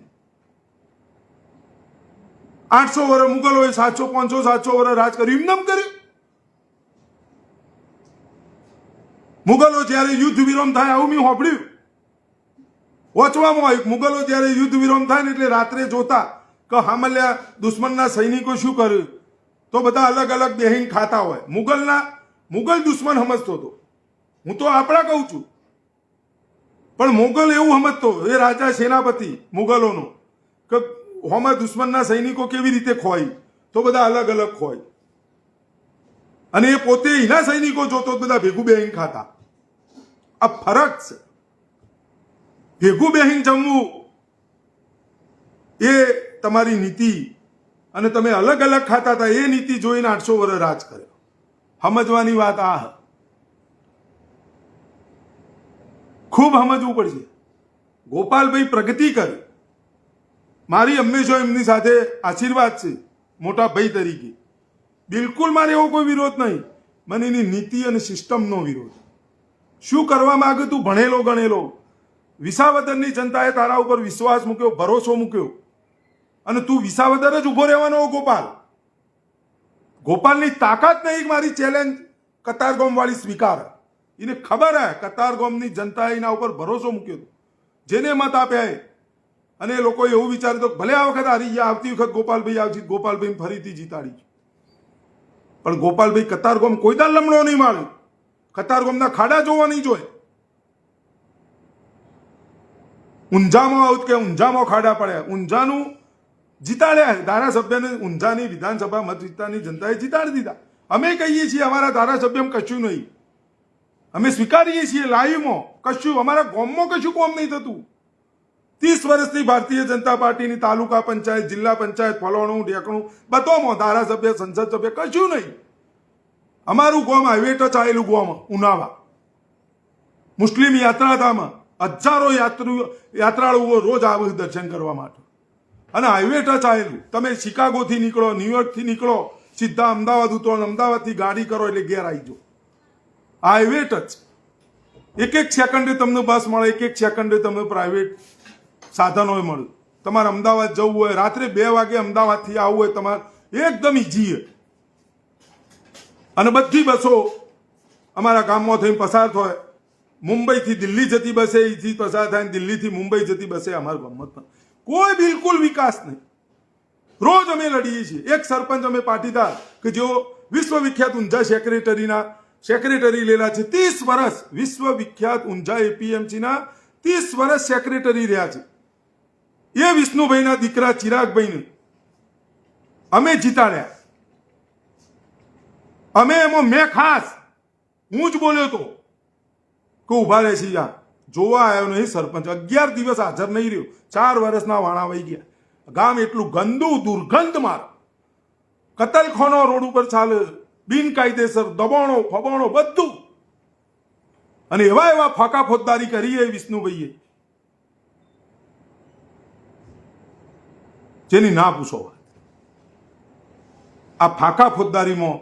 800 વર્ષ મુગલોએ 700 500 700 વર્ષ રાજ કર્યું, એમને કર્યું. મુગલો જ્યારે યુદ્ધ વિરામ થાય, આવું મેં સાંભળ્યું, વાંચવામાં આવ્યું. મુગલો જ્યારે યુદ્ધ વિરામ થાય ને એટલે રાત્રે જોતા કે હામલ્યા દુશ્મનના સૈનિકો શું કર્યું, તો બધા અલગ અલગ બેહીન ખાતા હોય. મુગલ દુશ્મન સમજતો હતો. હું તો આપણા કહું છું, પણ મુગલ એવું સમજતો, એ રાજા સેનાપતિ મુગલોનો, કે હોમાં દુશ્મનના સૈનિકો કેવી રીતે ખોય, તો બધા અલગ અલગ ખોય. અને એ પોતે એના સૈનિકો જોતો બધા ભેગું બેહીન ખાતા. આ ફરક છે. ભેગું બેહીન જમવું એ તમારી નીતિ, અને તમે અલગ અલગ ખાતા હતા એ નીતિ જોઈને 800 વર્ષ રાજ કર્યો. સમજવાની વાત આ, ખૂબ સમજવું પડશે. ગોપાલભાઈ પ્રગતિ કરી, મારી હંમેશા એમની સાથે આશીર્વાદ છે મોટા ભાઈ તરીકે. બિલકુલ મારે એવો કોઈ વિરોધ નહીં. મને એની નીતિ અને સિસ્ટમનો વિરોધ. શું કરવા માંગે તું? ભણેલો ગણેલો. વિસાવદરની જનતાએ તારા ઉપર વિશ્વાસ મૂક્યો, ભરોસો મૂક્યો, અને તું વિસાવદર જ ઉભો રહેવાનો. ગોપાલ, ગોપાલની તાકાત નહીં મારી ચેલેન્જ કતારગામ વાળી સ્વીકાર. એને ખબર હે કતારગામની જનતાએ એના ઉપર ભરોસો મૂક્યો હતો, જેને મત આપ્યા. અને એ લોકોએ એવું વિચાર્યું તો ભલે આ વખત હારી ગયા, આવતી વખત ગોપાલભાઈ આવશે, ગોપાલભાઈ ફરીથી જીતાડી. પણ ગોપાલભાઈ કતારગામ કોઈ દાલ લમણો નહીં માળ્યો. કતારગામના ખાડા જોવા નહીં જોઈએ. ઊંઝામાં આવું કે ઊંઝામાં ખાડા પડ્યા, ઊંઝાનું જીતાડ્યા. ધારાસભ્યને ઊંઝાની વિધાનસભા મત વિસ્તારની જનતાએ જીતાડી દીધા. અમે કહીએ છીએ અમારા ધારાસભ્યમાં કશું નહીં, અમે સ્વીકારીએ છીએ લાઈવમાં કશું, અમારા ગામમાં કશું કામ નહીં થતું. 30 વર્ષથી ભારતીય જનતા પાર્ટીની તાલુકા પંચાયત, જિલ્લા પંચાયત, ફલોણું ઢેકણું બધોમાં ધારાસભ્ય, સંસદ સભ્ય કશું નહીં. અમારું ગામ હાઈવે ટચ આવેલું ગામ ઉનાવા, મુસ્લિમ યાત્રાધામ, હજારો યાત્રાળુઓ રોજ આવે દર્શન કરવા માટે, અને હાઈવે ટચ આવેલું. તમે શિકાગોથી નીકળો, ન્યુયોર્કથી નીકળો, સીધા અમદાવાદ ઉતરો, અમદાવાદથી ગાડી કરો એટલે ઘેર આવી જાઓ. Highway touch. એક સેકન્ડે તમને બસ મળે, એક સેકન્ડે તમને પ્રાઇવેટ સાધનો મળે. તમારે અમદાવાદ જવું હોય, રાત્રે 2 વાગે અમદાવાદથી આવવું હોય, તમારે એકદમ ઈઝી. અને બધી બસો અમારા ગામમાં થઈને પસાર થાય. મુંબઈથી દિલ્હી જતી બસે અહીંથી પસાર થાય, દિલ્હીથી મુંબઈ જતી બસે અમારા ગામમાં. કોઈ બિલકુલ વિકાસ નહીં. રોજ અમે લડીએ છીએ. એક સરપંચ અમે પાટીદાર કે જેઓ વિશ્વવિખ્યાત ઊંઝા સેક્રેટરી લેલા છે. 30 વર્ષ વિશ્વવિખ્યાત ઊંઝા એપીએમસીના 30 વર્ષ સેક્રેટરી રહ્યા છે. એ વિષ્ણુભાઈના દીકરા ચિરાગભાઈને અમે જીતાડ્યા. અમે એમાં મેં ખાસ હું જ બોલ્યો તો કે ઉભા રહે છે યાર, જોવા આવ્યો નહીં સરપંચ. 11 દિવસ હાજર નહીં રહ્યો. 4 વર્ષના વાણા વહી ગયા. ગામ એટલું ગંદુ, દુર્ગંધ માર, કતલખાનો રોડ ઉપર ચાલે, બિનકાયદેસર દબાણો ફબાણો બધું. અને એવા ફાકા ફોજદારી કરી એ વિષ્ણુભાઈએ, જેની ના પૂછો. આ ફાકા ફોજદારીમાં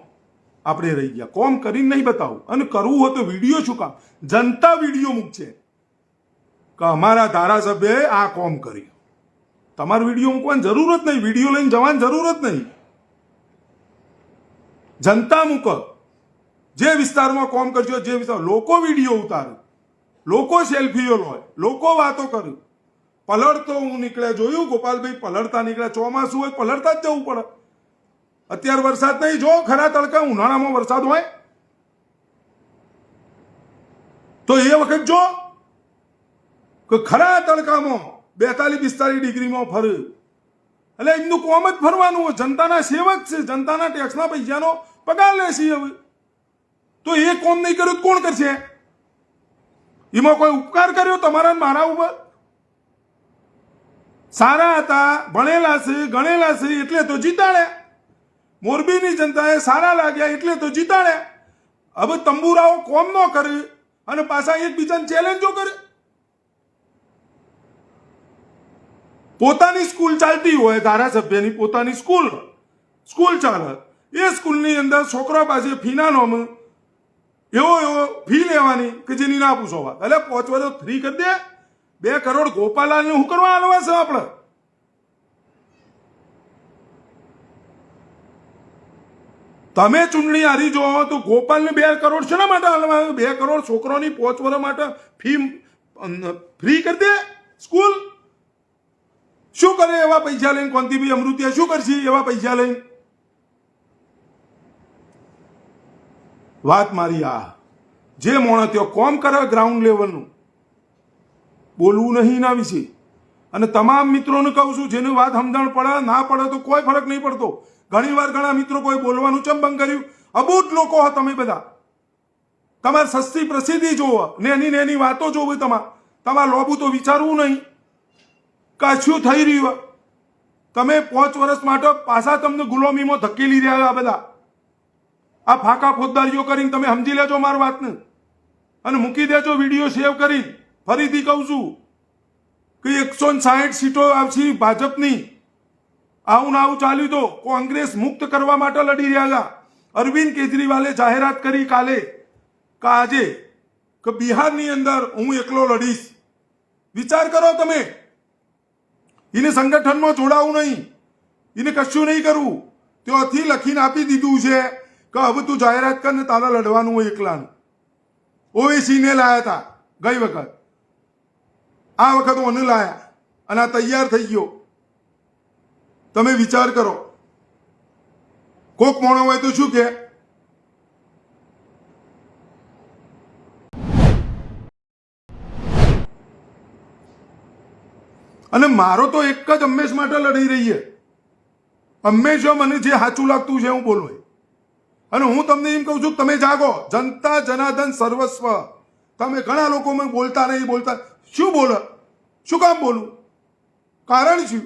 આપણે રહી ગયા. કોમ કરીને નહીં બતાવું. અને કરવું હોય તો વિડીયો શું કામ? જનતા વિડીયો મૂકશે કે અમારા ધારાસભ્યએ આ કોમ કર્યું. તમારે વિડીયો મૂકવાની જરૂર જ નહીં. વિડીયો લઈને જવાની જરૂર જ નહીં. જનતા મૂકો. જે વિસ્તારમાં કોમ કરજો, જે વિસ્તાર, લોકો વિડીયો ઉતારે, લોકો સેલ્ફીઓ લે, લોકો વાતો કરે. પલળતો હું નીકળ્યા જોયું, ગોપાલભાઈ પલળતા નીકળ્યા. ચોમાસું હોય પલળતા જ જવું પડે. અત્યારે વરસાદ નહીં, જો ખરા તડકા ઉનાળામાં વરસાદ હોય તો એ વખત જો કે ખરા તડકામાં 42-45 ડિગ્રીમાં ફરે. એટલે એમનું કોમ જ ફરવાનું હોય. જનતાના સેવક છે, જનતાના ટેક્સના પૈસાનો પગાર લેશે. હવે તો એ કોમ નહીં કર્યું તો કોણ કરશે? એમાં કોઈ ઉપકાર કર્યો તમારા મારા ઉપર? સારા હતા, ભણેલા છે, ગણેલા છે એટલે તો જીતાડ્યા. મોરબીની જનતાએ સારા લાગ્યા એટલે તો જીતાડ્યા. હવે તંબુરાઓ કોમ ન કરે અને પાછા એકબીજાને ચેલેન્જો કરે. પોતાની સ્કૂલ ચાલતી હોય, ધારાસભ્યની પોતાની સ્કૂલ ચાલે, એ સ્કૂલની અંદર છોકરા પાસે ફીના નોમ એવો ફી લેવાની કે જેની ના પૂછો વાત. એટલે 5 વર્ષ ફ્રી કરી દે. 2 કરોડ ગોપાલાલને શું કરવા આલવા છે આપણે? તમે ચૂંટણી હારી જો તો ગોપાલને 2 કરોડ શેના માટે આલવા? 2 કરોડ છોકરોની 5 વર્ષ માટે ફી ફ્રી કરી દે. સ્કૂલ શું કરે એવા પૈસા લઈને? કોંતીભાઈ અમૃતિયા શું કરશે એવા પૈસા લઈને? વાત મારી આ જે મોણ ત્યો કોમ કરે ગ્રાઉન્ડ લેવલનું, બોલવું નહીં ના વિશે. અને તમામ મિત્રોને કહું છું, જેની વાત સમજણ પડે ના પડે તો કોઈ ફરક નહીં પડતો. ઘણી વાર ઘણા મિત્રો કોઈ બોલવાનું ચમ બંધ કર્યું. અબૂત લોકો હો તમે બધા. તમારે સસ્તી પ્રસિદ્ધિ જોવો, નેની વાતો જોવી. તમારે લોબું તો વિચારવું નહીં કે શું થઈ રહ્યું. તમે 5 વર્ષ માટે પાછા તમને ગુલામીમાં ધકેલી રહ્યા. આ બધા આ ફાકા ફોજદારીઓ કરીને તમે સમજી લેજો મારી વાતને અને મૂકી દેજો વિડીયો સેવ કરી. ફરીથી કહું છું કે 160 સીટો આવશે ભાજપની. આવું ના આવું ચાલ્યું તો કોંગ્રેસ મુક્ત કરવા માટે લડી રહ્યા હતા. અરવિંદ કેજરીવાલે જાહેરાત કરી કાલે કે આજે કે બિહારની અંદર હું એકલો લડીશ. વિચાર કરો તમે. એને સંગઠનમાં જોડાવું નહીં, એને કશું નહીં કરવું. ત્યાંથી લખીને આપી દીધું છે કે હવે તું જાહેરાત કરીને તારા લડવાનું હોય એકલાનું. ઓવેસીને લાયા હતા ગઈ વખત, આ વખત ઓને લાયા અને આ તૈયાર થઈ ગયો. તમે વિચાર કરો. કોક મોણો હોય તો શું કે અને મારો તો એક જ હંમેશ માટે લડી રહી છે. હંમેશા મને જે સાચું લાગતું છે હું બોલું. અને હું તમને એમ કહું છું, તમે જાગો. જનતા જનાર્દન સર્વસ્વ. તમે ઘણા લોકો બોલતા નહીં બોલતા. શું બોલો? શું કામ બોલું? કારણ શું?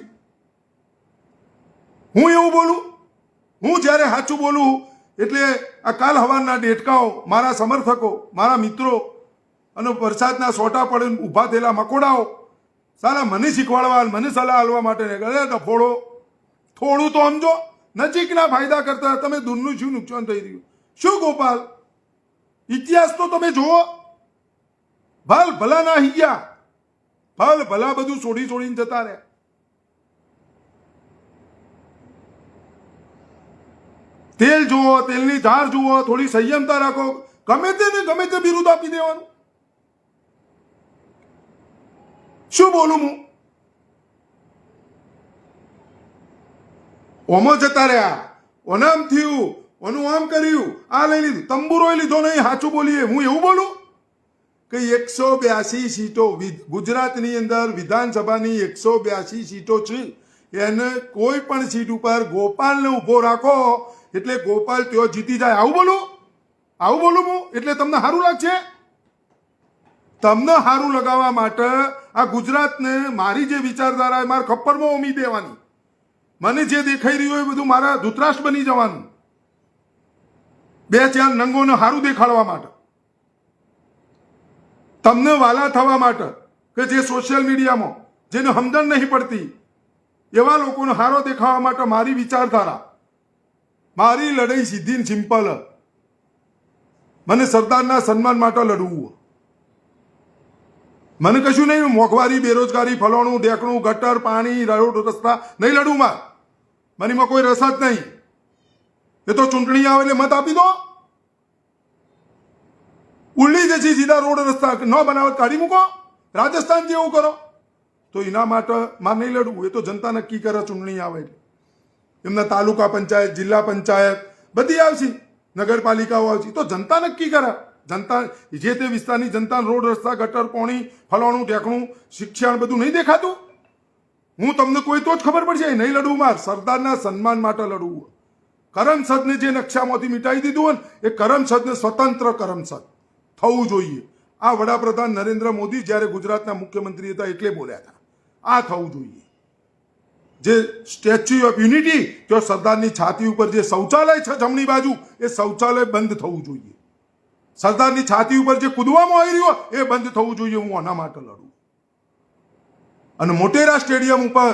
હું એવું બોલું? હું જ્યારે સાચું બોલું એટલે આ કાલ હવારના ડેટકાઓ, મારા સમર્થકો, મારા મિત્રો અને વરસાદના સોટા પડે ઊભા થયેલા મકોડાઓ સાલા મને શીખવાડવા, મને સલાહ આપવા માટે ડફોડો. થોડું તો સમજો. નજીકના ફાયદા કરતા તમે દૂરનું શું નુકસાન થઈ રહ્યું? શું ગોપાલ, ઇતિહાસ તો તમે જુઓ. ભલ ભલા ના ગયા, ભલ ભલા બધું છોડીને જતા રહ્યા. તેલ જુઓ, તેલની ધાર જુઓ, થોડી સંયમતા રાખો. ગમે તે બિરુદ આપી દેવાનું. શું બોલું હું? ઓમો જતા રહ્યા, ઓનામ થયું, ઓનું આમ કર્યું, આ લઈ લીધું, તંબુરોય લીધો નહીં. સાચું બોલીએ, હું એવું બોલું કે 182 સીટો ગુજરાતની અંદર વિધાનસભાની 182 સીટો છે, એને કોઈ પણ સીટ ઉપર ગોપાલને ઊભો રાખો એટલે ગોપાલ ત્યો જીતી જાય. આવું બોલું હું એટલે તમને સારું લાગશે? તમને સારું લગાવવા માટે આ ગુજરાતને મારી જે વિચારધારા એ મારા ખપ્પરમાં ઉમી દેવાની, મને જે દેખાઈ રહ્યું એ બધું મારા ધૂતરાષ્ટ્ર બની જવાનું, બે ચાર નંગોને સારું દેખાડવા માટે, તમને વાલા થવા માટે, કે જે સોશિયલ મીડિયામાં જેને સમજણ નહીં પડતી એવા લોકોને હારો દેખાવા માટે મારી વિચારધારા, મારી લડાઈ સીધી ને સિમ્પલ. મને સરદારના સન્માન માટે લડવું, મને કશું નહીં મોંઘવારી, બેરોજગારી, ફલાણું ઢેકણું, ગટર, પાણી, રોડ રસ્તા નહીં લડવું. મને એમાં કોઈ રસ જ નહીં. એ તો ચૂંટણી આવે એટલે મત આપી દો, ઉલ્લી જશે સીધા રોડ રસ્તા ન બનાવત કાઢી મૂકો, રાજસ્થાન જેવું કરો. તો એના માટે મારે નહીં લડવું. એ તો જનતા નક્કી કરે ચૂંટણી આવે એટલે. એમના તાલુકા પંચાયત, જિલ્લા પંચાયત બધી આવશે, નગરપાલિકાઓ આવશે, તો જનતા નક્કી કરે. જનતા જે તે વિસ્તારની જનતા રોડ રસ્તા, ગટર, પાણી, ફલાણું ઢેકણું, શિક્ષણ બધું નહીં દેખાતું? હું તમને કોઈ તો જ ખબર પડશે. નહીં લડવું. માર સરદારના સન્માન માટે લડવું. કરમસદને જે નકશામાંથી મિટાઈ દીધું હોય ને, એ કરમસદને સ્વતંત્ર કરમસદ થવું જોઈએ. આ વડાપ્રધાન નરેન્દ્ર મોદી જ્યારે ગુજરાતના મુખ્યમંત્રી હતા એટલે બોલ્યા હતા, આ થવું જોઈએ. જે સ્ટેચ્યુ ઓફ યુનિટી, જો સરદારની છાતી ઉપર જે શૌચાલય છે જમણી બાજુ, એ શૌચાલય બંધ થવું જોઈએ. સરદારની છાતી ઉપર જે કૂદવામાં આવી રહ્યો એ બંધ થવું જોઈએ. હું આના માટે લડું. અને મોટેરા સ્ટેડિયમ ઉપર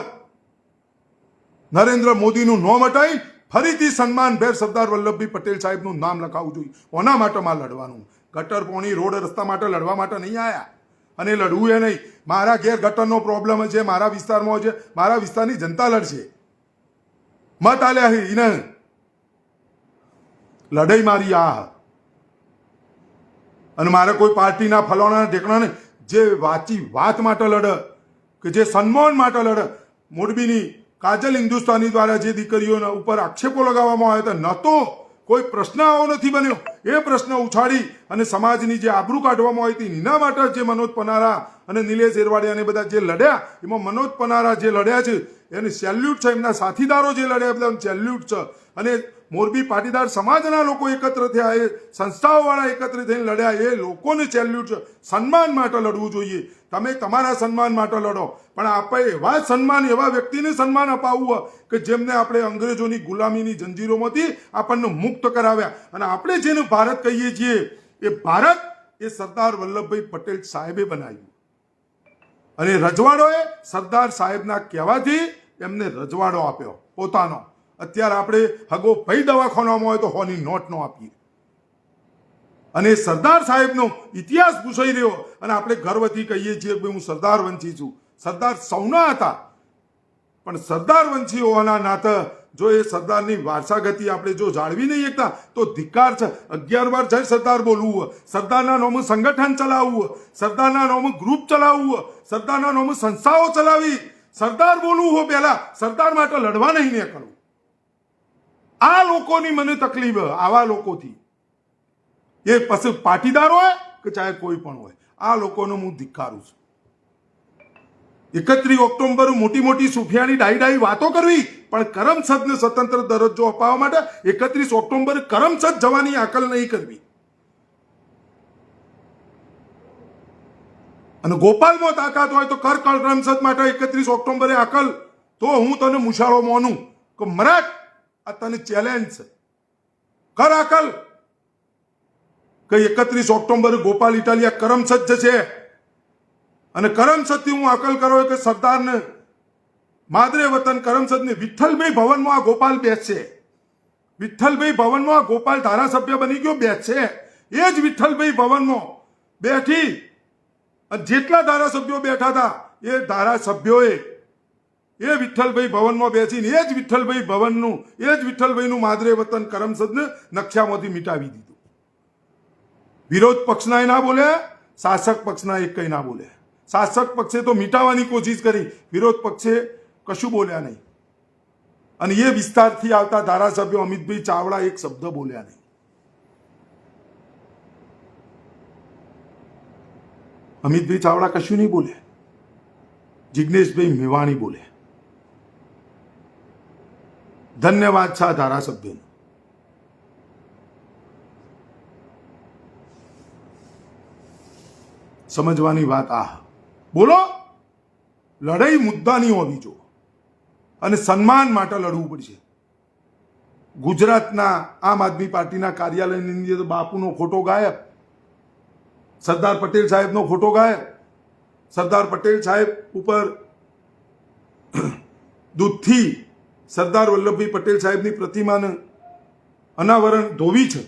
નરેન્દ્ર મોદીનું નામ હટાવી ફરીથી સન્માનભેર સરદાર વલ્લભભાઈ પટેલ સાહેબનું નામ લખાવવું જોઈએ. આના માટે મારે લડવાનું. ગટર, પાણી, રોડ રસ્તા માટે લડવા માટે નહીં આવ્યા. અને લડવું એ નહીં. મારા ઘેર ગટરનો પ્રોબ્લેમ છે, મારા વિસ્તારમાં છે, મારા વિસ્તારની જનતા લડશે. મત આલ્યા એને લડાઈ મારી આ. અને મારે કોઈ પાર્ટીના ફલાણા ઢેકણાને જે વાત માટે લડે, કે જે સન્માન માટે લડે. મોરબીની કાજલ હિન્દુસ્તાની દ્વારા જે દીકરીઓના ઉપર આક્ષેપો લગાવવામાં આવ્યા હતા, ન તો કોઈ પ્રશ્ન આવો નથી બન્યો. એ પ્રશ્ન ઉછાળી અને સમાજની જે આબરૂ કાઢવામાં આવી હતી, એના માટે જે મનોજ પનારા અને નિલેશ એરવાડિયા અને બધા જે લડ્યા, એમાં મનોજ પનારા જે લડ્યા છે એને સેલ્યુટ છે. એમના સાથીદારો જે લડ્યા બધા સેલ્યુટ છે. અને મોરબી પાટીદાર સમાજના લોકો એકત્ર થયા, એ સંસ્થાઓવાળા એકત્ર થઈને લડ્યા, એ લોકોને સેલ્યુટ છે. સન્માન માટે લડવું જોઈએ. તમે તમારા સન્માન માટે લડો, પણ આપણે એવા સન્માન, એવા વ્યક્તિને સન્માન અપાવવું કે જેમને આપણે અંગ્રેજોની ગુલામીની જંજીરોમાંથી આપણને મુક્ત કરાવ્યા. અને આપણે જેને ભારત કહીએ છીએ, એ ભારત એ સરદાર વલ્લભભાઈ પટેલ સાહેબે બનાવ્યું. અને રજવાડોએ સરદાર સાહેબના કહેવાથી એમને રજવાડો આપ્યો પોતાનો. અત્યારે આપણે હગો ભાઈ દવાખાનામાં હોય તો હોની નોટ નો આપીએ. અને સરદાર સાહેબનો ઇતિહાસ પૂછાઈ રહ્યો અને આપણે ગર્વથી કહીએ છીએ કે હું સરદાર વંશી છું. સરદાર સૌના હતા, પણ સરદાર વંશી હોવાના નાતે જો એ સરદારની વારસાગતિ આપણે જો જાળવી નહીં શકતા તો ધિક્કાર છે. 11 વાર જય સરદાર બોલવું, સરદારના નામે સંગઠન ચલાવવું, સરદારના નામે ગ્રુપ ચલાવવું, સરદારના નામે સંસ્થાઓ ચલાવી, સરદાર બોલવું હો પહેલા, સરદાર માટે લડવા નહીં નીકળવું. આ લોકોની મને તકલીફ, આવા લોકોથી, એ પછી પાટીદાર હોય કે ચાહે કોઈ પણ હોય, આ લોકોનો હું ધિક્કારું છું. 31 ઓક્ટોબર મોટી મોટી સુફિયાની ડાઈ વાતો કરવી, પણ કરમસદને સ્વતંત્ર દરજ્જો અપાવવા માટે 31 ઓક્ટોબર કરમસદ જવાની અકલ નહીં કરવી. અને ગોપાલમાં તાકાત હોય તો કરમસદ માટે 31 ઓક્ટોબરે અકલ. તો હું તને મુશાળો માનું કે મરાઠ, આ તને ચેલેન્જ છે. કર અકલ કે 31 ઓક્ટોબરે ગોપાલ ઇટાલિયા કરમસદ જશે. અને કરમસદથી હું અકલ કરો કે સરદારને માદરે વતન કરમસદને વિઠ્ઠલભાઈ ભવનમાં આ ગોપાલ બેસશે. વિઠ્ઠલભાઈ ભવનમાં આ ગોપાલ ધારાસભ્ય બની ગયો, બેસશે. એ જ વિઠ્ઠલભાઈ ભવનમાં બેઠી અને જેટલા ધારાસભ્યો બેઠા હતા એ ધારાસભ્યોએ એ વિઠ્ઠલભાઈ ભવનમાં બેસીને એ જ વિઠ્ઠલભાઈ ભવનનું, એ જ વિઠ્ઠલભાઈનું માદરે વતન કરમસદને નકશામાંથી મિટાવી દીધું. વિરોધ પક્ષના ના બોલ્યા, શાસક પક્ષના એક કઈ ના બોલ્યા. શાસક પક્ષે તો મિટાવવાની કોશિશ કરી, વિરોધ પક્ષે કશું બોલ્યા નહીં. અને એ વિસ્તારથી આવતા ધારાસભ્ય અમિતભાઈ ચાવડા એક શબ્દ બોલ્યા નહીં. અમિતભાઈ ચાવડા કશું નહીં બોલે. જિજ્ઞેશભાઈ મેવાણી બોલે. ધન્યવાદ છે આ ધારાસભ્યનો. સમજવાની વાત આ બોલો. લડાઈ મુદ્દાની હોવી જો અને સન્માન માટે લડવું પડશે. ગુજરાતના આમ આદમી પાર્ટીના કાર્યાલયની અંદર બાપુનો ફોટો ગાયબ, સરદાર પટેલ સાહેબનો ફોટો ગાયબ. સરદાર પટેલ સાહેબ ઉપર દૂધથી સરદાર વલ્લભભાઈ પટેલ સાહેબની પ્રતિમાને અનાવરણ ધોવી છે,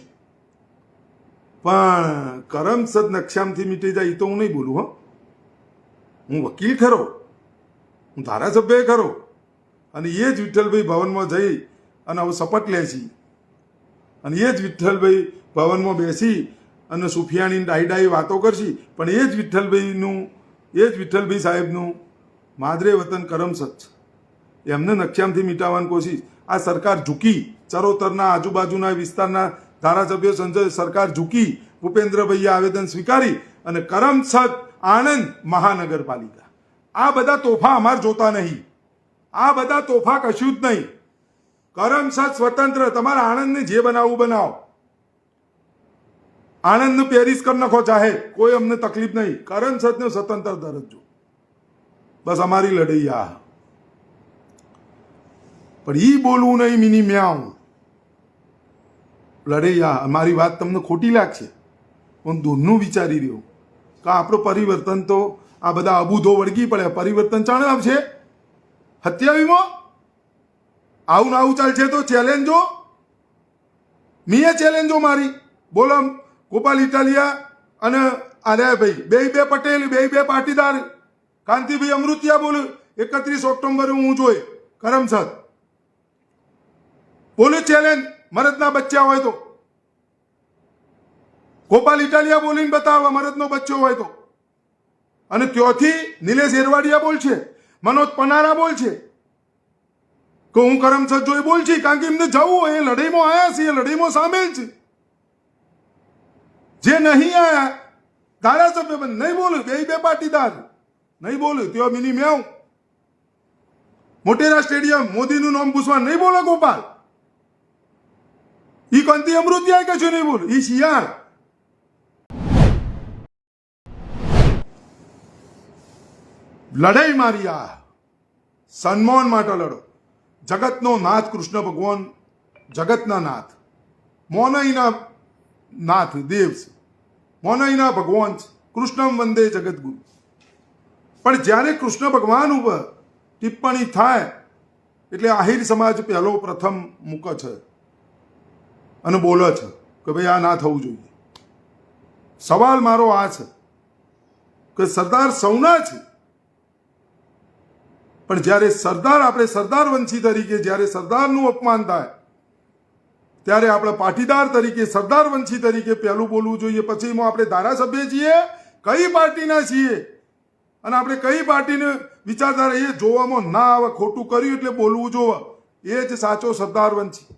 પણ કરમસદ નકશામથી મીટી જાય એ તો હું નહીં બોલું. હો, હું વકીલ ખરો, હું ધારાસભ્ય ખરો, અને એ જ વિઠ્ઠલભાઈ ભવનમાં જઈ અને હવે શપથ લે છે, અને એ જ વિઠ્ઠલભાઈ ભવનમાં બેસી અને સુફિયાણી ડાઈ વાતો કરશી, પણ એ જ વિઠ્ઠલભાઈ સાહેબનું માદરે વતન કરમસદ છે. એમને નકશામથી મીટાવવાની કોશિશ આ સરકાર ઝૂકી. ચરોતરના આજુબાજુના વિસ્તારના ધારાસભ્યો સંસદ સરકાર ઝૂકી. ભૂપેન્દ્રભાઈએ આવેદન સ્વીકારી અને કરમસદ આણંદ મહાનગરપાલિકા. આ બધા તોફા અમાર જોતા નહીં. આ બધા તોફા કશું જ નહીં. કરમસદ સ્વતંત્ર. તમારા આણંદને જે બનાવવું બનાવો. આણંદનું પેરિસ કરી નાખો ચાહે, કોઈ અમને તકલીફ નહીં. કરમસદને સ્વતંત્ર દરજ્જો. બસ અમારી લડાઈ આ. પણ ઈ બોલવું નહીં મિની મ્યાઉ. લડાઈ આ. મારી વાત તમને ખોટી લાગશે, પણ દૂરનું વિચારી રહ્યો કે આપણું પરિવર્તન તો આ બધા અબૂધો વળગી પડે. પરિવર્તન ચાણ આવશે 27માં. આવું ને આવું ચાલશે તો ચેલેન્જો. મીએ ચેલેન્જો મારી. બોલો ગોપાલ ઇટાલિયા અને આર્યાભાઈ બે પટેલ બે પાટીદાર. કાંતિભાઈ અમૃતિયા બોલ 31 ઓક્ટોબરે હું જોઈ કરમસદ બોલું ચેલેન્જ. મરદના બચ્ચા હોય તો ગોપાલ ઇટાલિયા બોલીને બતાવવા મરદનો બચ્ચો હોય તો. અને ત્યોથી નિલેશ એરવાડિયા બોલશે, મનોજ પનારા બોલશે કે હું કરમસદ જોઈ બોલছি, કારણ કે એમને જવું હોય. એ લડાઈમાં આવ્યા છે, એ લડાઈમાં સામેલ છે. જે નહીં આયા ધારાસભ્ય પણ નહીં બોલું. બે પાટીદાર નહીં બોલું. તેઓ મિની મેવ મોટેરા સ્ટેડિયમ મોદીનું નામ પૂછવા નહીં બોલો ગોપાલ. ઈ કંતી અમૃતિયા કશું નહીં બોલ. ઈ શિયાળ. લડાઈ મારી આ સન્માન માટે લડો. જગતનો નાથ કૃષ્ણ ભગવાન, જગતના નાથ, મોનઈના નાથ દેવ છે, મોનઈના ભગવાન છે. કૃષ્ણમ વંદે જગતગુરુ. પણ જ્યારે કૃષ્ણ ભગવાન ઉપર ટિપ્પણી થાય એટલે આહિર સમાજ પહેલો પ્રથમ મૂકે છે અને બોલે છે કે ભાઈ આ ના થવું જોઈએ. સવાલ મારો આ છે કે સરદાર સૌના છે, પણ જ્યારે સરદાર આપણે સરદાર વંશી તરીકે જ્યારે સરદારનું અપમાન થાય ત્યારે આપણે પાટીદાર તરીકે સરદાર વંશી તરીકે પહેલું બોલવું જોઈએ. પછી એમાં આપણે ધારાસભ્ય છીએ, કઈ પાર્ટીના છીએ અને આપણે કઈ પાર્ટીને વિચારધારા એ જોવામાં ના આવે. ખોટું કર્યું એટલે બોલવું જોવે. એ જ સાચો સરદાર વંશી.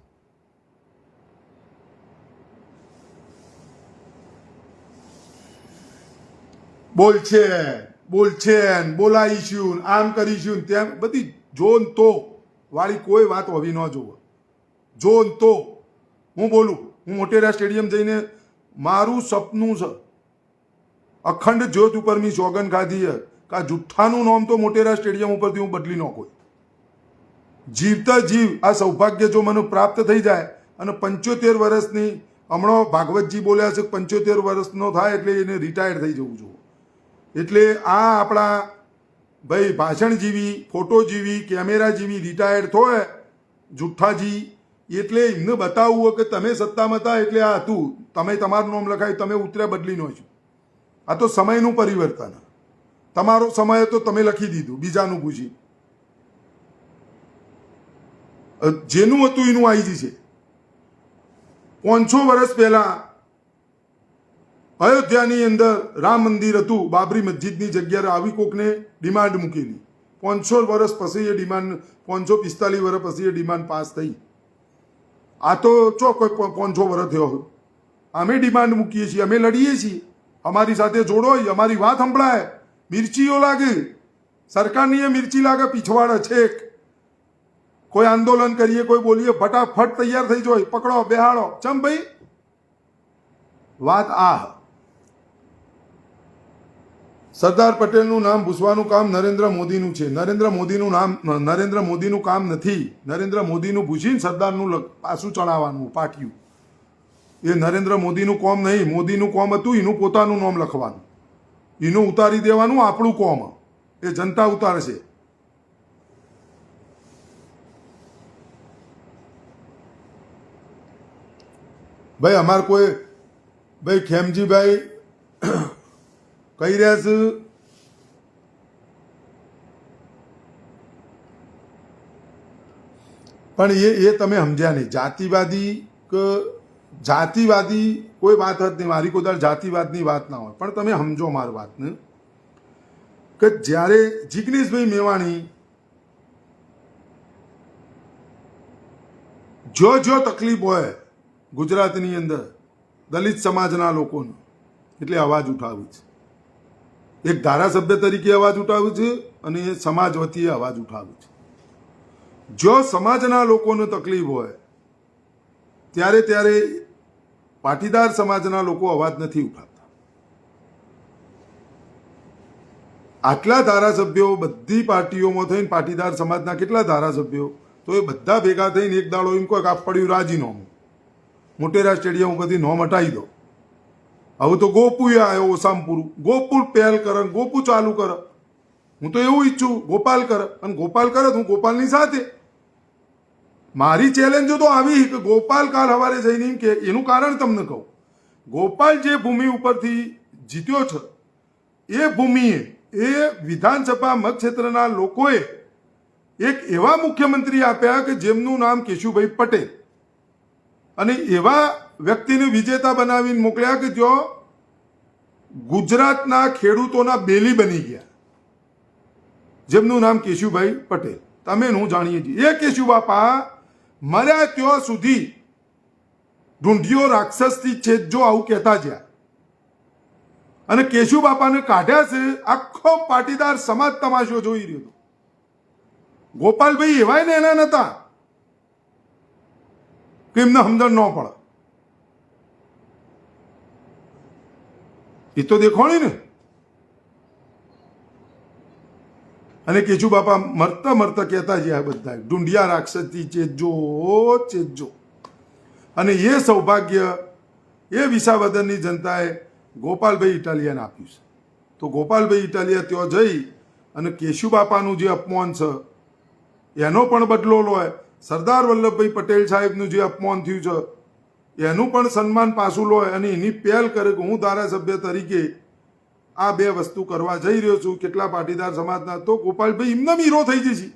બોલશે બોલાઈશું, આમ કરીશું, તેમ બધી જોન તો વાળી કોઈ વાત હોવી ન જોવે. જોન તો હું બોલું. હું મોટેરા સ્ટેડિયમ જઈને મારું સપનું છે અખંડ જ્યોત ઉપર મી સોગન ખાધી છે કે આ જુઠ્ઠાનું નામ તો મોટેરા સ્ટેડિયમ ઉપરથી હું બદલી નાખું. જીવતા જીવ આ સૌભાગ્ય જો મને પ્રાપ્ત થઈ જાય અને 75 વર્ષની હમણાં ભાગવતજી બોલ્યા છે 75 વર્ષનો થાય એટલે એને રિટાયર થઈ જવું જોઈએ. એટલે આ આપણા ભાઈ ભાષણ જેવી, ફોટો જેવી, કેમેરા જેવી રિટાયર્ડ થાય જુઠ્ઠાજી. એટલે એમને બતાવવું હોય કે તમે સત્તામાં હતા એટલે આ હતું, તમે તમારું નામ લખાય, તમે ઉતર્યા બદલી નો છો. આ તો સમયનું પરિવર્તન. તમારો સમય તો તમે લખી દીધું બીજાનું પૂછી. જેનું હતું એનું આવી જશે. 500 વર્ષ પહેલા અયોધ્યાની અંદર રામ મંદિર હતું, બાબરી મસ્જિદની જગ્યાએ આવી કોકને ડિમાન્ડ મૂકેલી 500 વર્ષ પછી એ ડિમાન્ડ 545 વર્ષ પછી એ ડિમાન્ડ પાસ થઈ. આ તો ચો કોઈ 500 વર્ષ થયો. અમે ડિમાન્ડ મૂકીએ છીએ, અમે લડીએ છીએ, અમારી સાથે જોડો, અમારી વાત સંભળાય. મિર્ચીઓ લાગે, સરકારની એ મિર્ચી લાગે, પીછવાડા છેક. કોઈ આંદોલન કરીએ, કોઈ બોલીએ, ફટાફટ તૈયાર થઈ જાય, પકડો, બેહાડો. ચમ ભાઈ, વાત આ. સરદાર પટેલનું નામ ભૂસવાનું કામ નરેન્દ્ર મોદીનું છે. નરેન્દ્ર મોદીનું કામ નથી. નરેન્દ્ર મોદીનું ભૂસીને સરદારનું પાછું ચડાવવાનું પાટિયું. એ નરેન્દ્ર મોદીનું કોમ નહીં. મોદીનું કોમ હતું એનું પોતાનું નામ લખવાનું, એનું ઉતારી દેવાનું. આપણું કોમ એ જનતા ઉતારશે. ભાઈ અમાર કોઈ ભાઈ ખેમજીભાઈ કહી રહ્યા છે પણ એ તમે સમજ્યા નહીં. જાતિવાદી કોઈ વાત જ નહીં. મારી કોઈ જાતિવાદની વાત ના હોય, પણ તમે સમજો મારી વાતને કે જ્યારે જિગ્નેશભાઈ મેવાણી જો તકલીફ હોય ગુજરાતની અંદર દલિત સમાજના લોકોને, એટલે અવાજ ઉઠાવી છે. એક ધારાસભ્ય તરીકે અવાજ ઉઠાવ્યું છે અને એ સમાજ વતીએ અવાજ ઉઠાવ્યું છે. જો સમાજના લોકોને તકલીફ હોય ત્યારે પાટીદાર સમાજના લોકો અવાજ નથી ઉઠાવતા. આટલા ધારાસભ્યો બધી પાર્ટીઓમાં થઈને પાટીદાર સમાજના કેટલા ધારાસભ્યો, તો એ બધા ભેગા થઈને એક દાડો એમ કોઈ પડ્યું રાજીનામું, મોટેરા સ્ટેડિયમ ઉપરથી નોમ હટાવી દો. હવે તો ગોપુ આવ્યો ઓસામપુરું, ગોપુ પહેલ કરે, ગોપુ ચાલુ કરે. હું તો એવું ઈચ્છું ગોપાલ કરે, અને ગોપાલ કરે તો હું ગોપાલની સાથે. મારી ચેલેન્જો તો આવી કે ગોપાલ કાલ સવારે જઈને એમ કે એનું કારણ તમને કહું. ગોપાલ જે ભૂમિ ઉપરથી જીત્યો છે એ ભૂમિએ એ વિધાનસભા મતક્ષેત્રના લોકોએ એક એવા મુખ્યમંત્રી આપ્યા કે જેમનું નામ કેશુભાઈ પટેલ, અને એવા વ્યક્તિને વિજેતા બનાવીને મોકલ્યા કે જો ગુજરાતના ખેડૂતોના બેલી બની ગયા, જેમનું નામ કેશુભાઈ પટેલ. તમે હું જાણીએ છીએ. એ કેશુ બાપા મર્યા ત્યાં સુધી ઢૂંઢીઓ રાક્ષસથી છેજો આવું કહેતા જ્યાં, અને કેશુ બાપાને કાઢ્યા છે. આખો પાટીદાર સમાજ તમાશો જોઈ રહ્યો હતો. ગોપાલભાઈ એવાય ને એના નતા કે એમને સમજણ ન પડે. એ તો દેખોણી ને. અને કેશુ બાપા મરતા કહેતા જ બધા ઢૂંઢિયા રાક્ષસથી ચેતજો. અને એ સૌભાગ્ય એ વિસાવદરની જનતાએ ગોપાલભાઈ ઇટાલિયાને આપ્યું છે. તો ગોપાલભાઈ ઇટાલિયા ત્યાં જઈ અને કેશુ બાપાનું જે અપમાન છે એનો પણ બદલો લે. સરદાર વલ્લભભાઈ પટેલ સાહેબનું જે અપમાન થયું છે એનું પણ સન્માન પાછું લો, અને એની પહેલ કરે કે હું ધારાસભ્ય તરીકે આ બે વસ્તુ કરવા જઈ રહ્યો છું. કેટલા પાટીદાર સમાજના, તો ગોપાલભાઈ એમને હીરો થઈ જશે.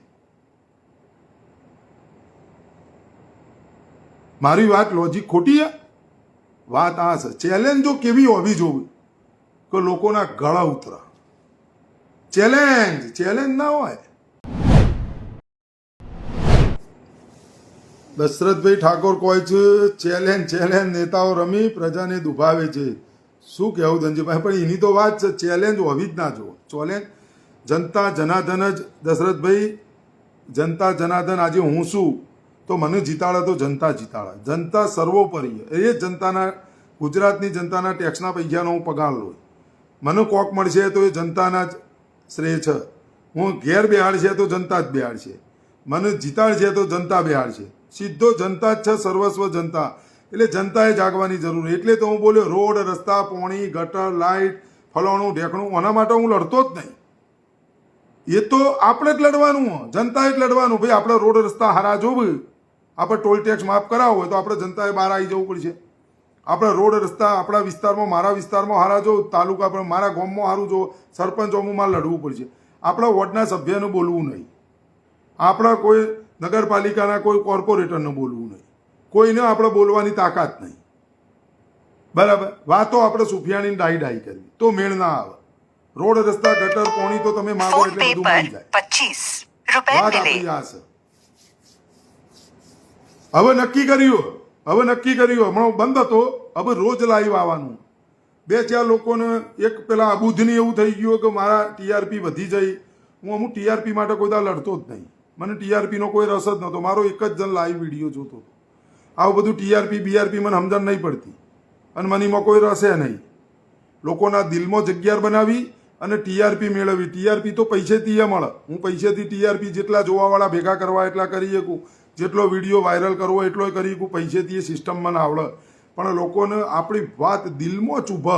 મારી વાત લોજિક ખોટી? વાત આ છે. ચેલેન્જો કેવી હોવી જોવી કે લોકોના ગળા ઉતરા. ચેલેન્જ ના હોય. દશરથભાઈ ઠાકોર કહે છે ચેલેન્જ નેતાઓ રમી પ્રજાને દુભાવે છે. શું કહેવું ધનજીભાઈ? પણ એની તો વાત છે, ચેલેન્જ હોવી જ ના જો. ચેલેન્જ જનતા જનાર્દન જ. દશરથભાઈ, જનતા જનાર્દન આજે હું શું, તો મને જીતાડે તો જનતા જીતાડે. જનતા સર્વોપરી. એ જનતાના, ગુજરાતની જનતાના ટેક્સના પૈસાનો હું પગાર લઉં. મને કોક મળશે તો એ જનતાના જ શ્રેય છે. હું ઘેર બેહાડશે તો જનતા જ બેહાડશે. મને જીતાડશે તો જનતા બેહાડશે. સીધો જનતા જ છે, સર્વસ્વ જનતા. એટલે જનતાએ જાગવાની જરૂર. એટલે તો હું બોલ્યો રોડ, રસ્તા, પાણી, ગટર, લાઇટ, ફલાણું ઢેકણું, આના માટે હું લડતો જ નહીં. એ તો આપણે જ લડવાનું, જનતાએ જ લડવાનું. ભાઈ આપણે રોડ રસ્તા હારા જોવું, આપણે ટોલ ટેક્સ માફ કરાવવો હોય તો આપણે જનતાએ બહાર આવી જવું પડશે. આપણે રોડ રસ્તા આપણા વિસ્તારમાં, મારા વિસ્તારમાં હારા જો, તાલુકા પર મારા ગામમાં સારું જો, સરપંચોમાં લડવું પડશે. આપણા વોર્ડના સભ્યને બોલવું નહીં, આપણા કોઈ નગરપાલિકાના કોઈ કોર્પોરેટરને બોલવું નહીં, કોઈને આપણે બોલવાની તાકાત નહીં. બરાબર? વાતો આપણે સુફિયાની ડાઈ કરવી તો મેળ ના આવે. રોડ રસ્તા ગટર પાણી તો તમે માગો फोन એટલે पे બધું पर મળી જાય 25 रुपए વાત मिले। આપણી આ છે હવે નક્કી કર્યું હમણાં બંધ હતો હવે રોજ લાઈવ આવવાનું 2-4 લોકોને એક પેલા અબુધની એવું થઈ ગયું કે મારા ટીઆરપી વધી જાય હું અમુક ટીઆરપી માટે કોઈ દા લડતો જ નહીં મને ટીઆરપી નો કોઈ રસ જ નહોતો મારો એક જ જણ લાઈવ વિડીયો જોતો હતો આવું બધું ટીઆરપી બીઆરપી મને સમજણ નહીં પડતી અને મને એમાં કોઈ રસે નહીં લોકોના દિલમાં જગ્યા બનાવી અને ટીઆરપી મેળવી ટીઆરપી તો પૈસેથી મળે હું પૈસેથી ટીઆરપી જેટલા જોવાવાળા ભેગા કરવા એટલા કરી શકું જેટલો વિડીયો વાયરલ કરવો એટલો કરી શકું પૈસેથી એ સિસ્ટમ મને આવડે પણ લોકોને આપણી વાત દિલમાં ચૂભ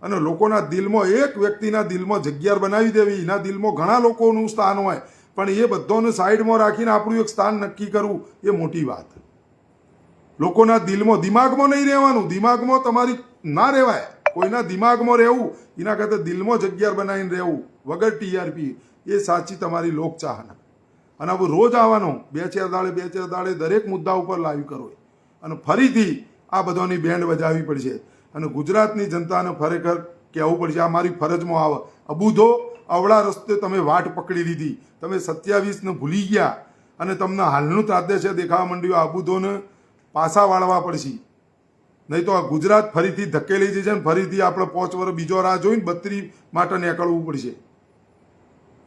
અને લોકોના દિલમાં એક વ્યક્તિના દિલમાં જગ્યા બનાવી દેવી એના દિલમાં ઘણા લોકોનું સ્થાન હોય પણ એ બધાને સાઈડમાં રાખીને આપણું એક સ્થાન નક્કી કરવું એ મોટી વાત લોકોના દિલમાં દિમાગમાં નહીં રહેવાનું દિમાગમાં તમારી ના રહેવાય કોઈના દિમાગમાં રહેવું એના કરતાં દિલમાં જગ્યા બનાવીને રહેવું વગર ટીઆરપી એ સાચી તમારી લોકચાહના અને હવે રોજ આવવાનો 2-4 દાડે દરેક મુદ્દા ઉપર લાઈવ કરો અને ફરીથી આ બધાની બેન્ડ બજાવવી પડશે અને ગુજરાતની જનતાને ખરેખર કહેવું પડશે આ મારી ફરજમાં આવે અબુધો અવળા રસ્તે તમે વાટ પકડી લીધી તમે 27ને ભૂલી ગયા અને તમને હાલનું તાદ્દેશ્ય દેખાવા માંડ્યું અબુધોને પાછા વાળવા પડશે નહીં તો આ ગુજરાત ફરીથી ધકેલી જશે ને ફરીથી આપણે 5 વર્ષ બીજો રાહ જોઈને 32 માટે નીકળવું પડશે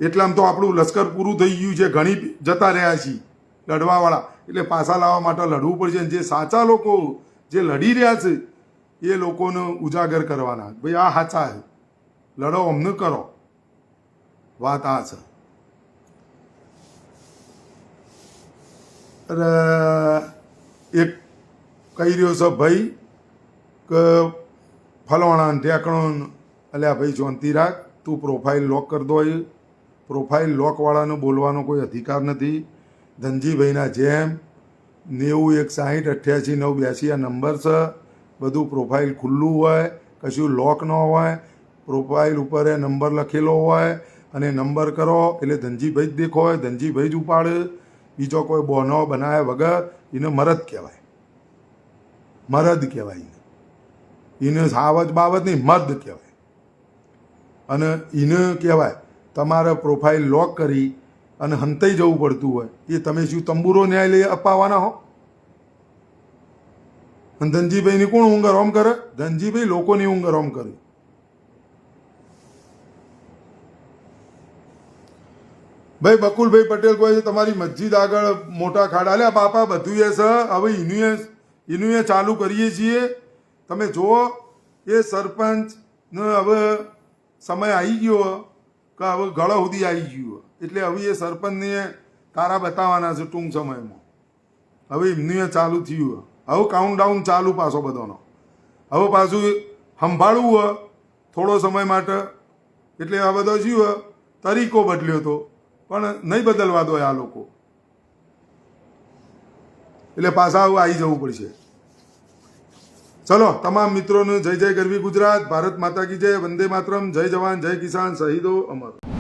એટલામાં તો આપણું લશ્કર પૂરું થઈ ગયું છે ઘણી જતા રહ્યા છીએ લડવાવાળા એટલે પાછા લાવવા માટે લડવું પડશે જે સાચા લોકો જે લડી રહ્યા છે એ લોકોને ઉજાગર કરવાના ભાઈ આ સાચા છે લડો અમને કરો વાત આ છે એક કહી રહ્યો છે ભાઈ કે ફલવાણા ઢેકણો અલ્યા ભાઈ શાંતિ રાખ તું પ્રોફાઇલ લોક કરી દો એ પ્રોફાઇલ લોકવાળાનો બોલવાનો કોઈ અધિકાર નથી ધનજીભાઈના જેમ 90 1 60 88 982 આ નંબર છે બધું પ્રોફાઇલ ખુલ્લું હોય કશું લોક ન હોય પ્રોફાઇલ ઉપર એ નંબર લખેલો હોય અને નંબર કરો એટલે ધનજીભાઈ જ દેખો હોય ધનજીભાઈ જ ઉપાડે બીજો કોઈ બોનો બનાવ્યા વગર એને મરદ કહેવાય મરદ કહેવાય એને સાવજ બાવજ નહીં મર્દ કહેવાય અને એને કહેવાય તમારે પ્રોફાઇલ લોક કરી અને હંતાઈ જવું પડતું હોય એ તમે શું તંબુરો ન્યાયાલય અપાવવાના હો અને ધનજીભાઈની કોણ ઊંઘર ઓમ કરે ધનજીભાઈ લોકોની ઊંઘર ઓમ કરે ભાઈ બકુલભાઈ પટેલ કહે છે તમારી મસ્જિદ આગળ મોટા ખાડા લે બાપા બધું એ છે હવે એનું એ ચાલુ કરીએ છીએ તમે જુઓ એ સરપંચનો હવે સમય આવી ગયો કે હવે ગળો સુધી આવી ગયો એટલે હવે એ સરપંચને તારા બતાવવાના છે ટૂંક સમયમાં હવે એમનું એ ચાલુ થયું હવે કાઉન્ટડાઉન ચાલુ પાછો બધાનો હવે પાછું સંભાળવું હોય થોડો સમય માટે એટલે આ બધો શું તરીકો બદલ્યો હતો પણ નહીં બદલવા દો આ લોકો એટલે પાછા આવી જવું પડશે ચલો તમામ મિત્રોને જય જય ગરવી ગુજરાત ભારત માતા કી જય વંદે માતરમ જય જવાન જય કિસાન શહીદો અમર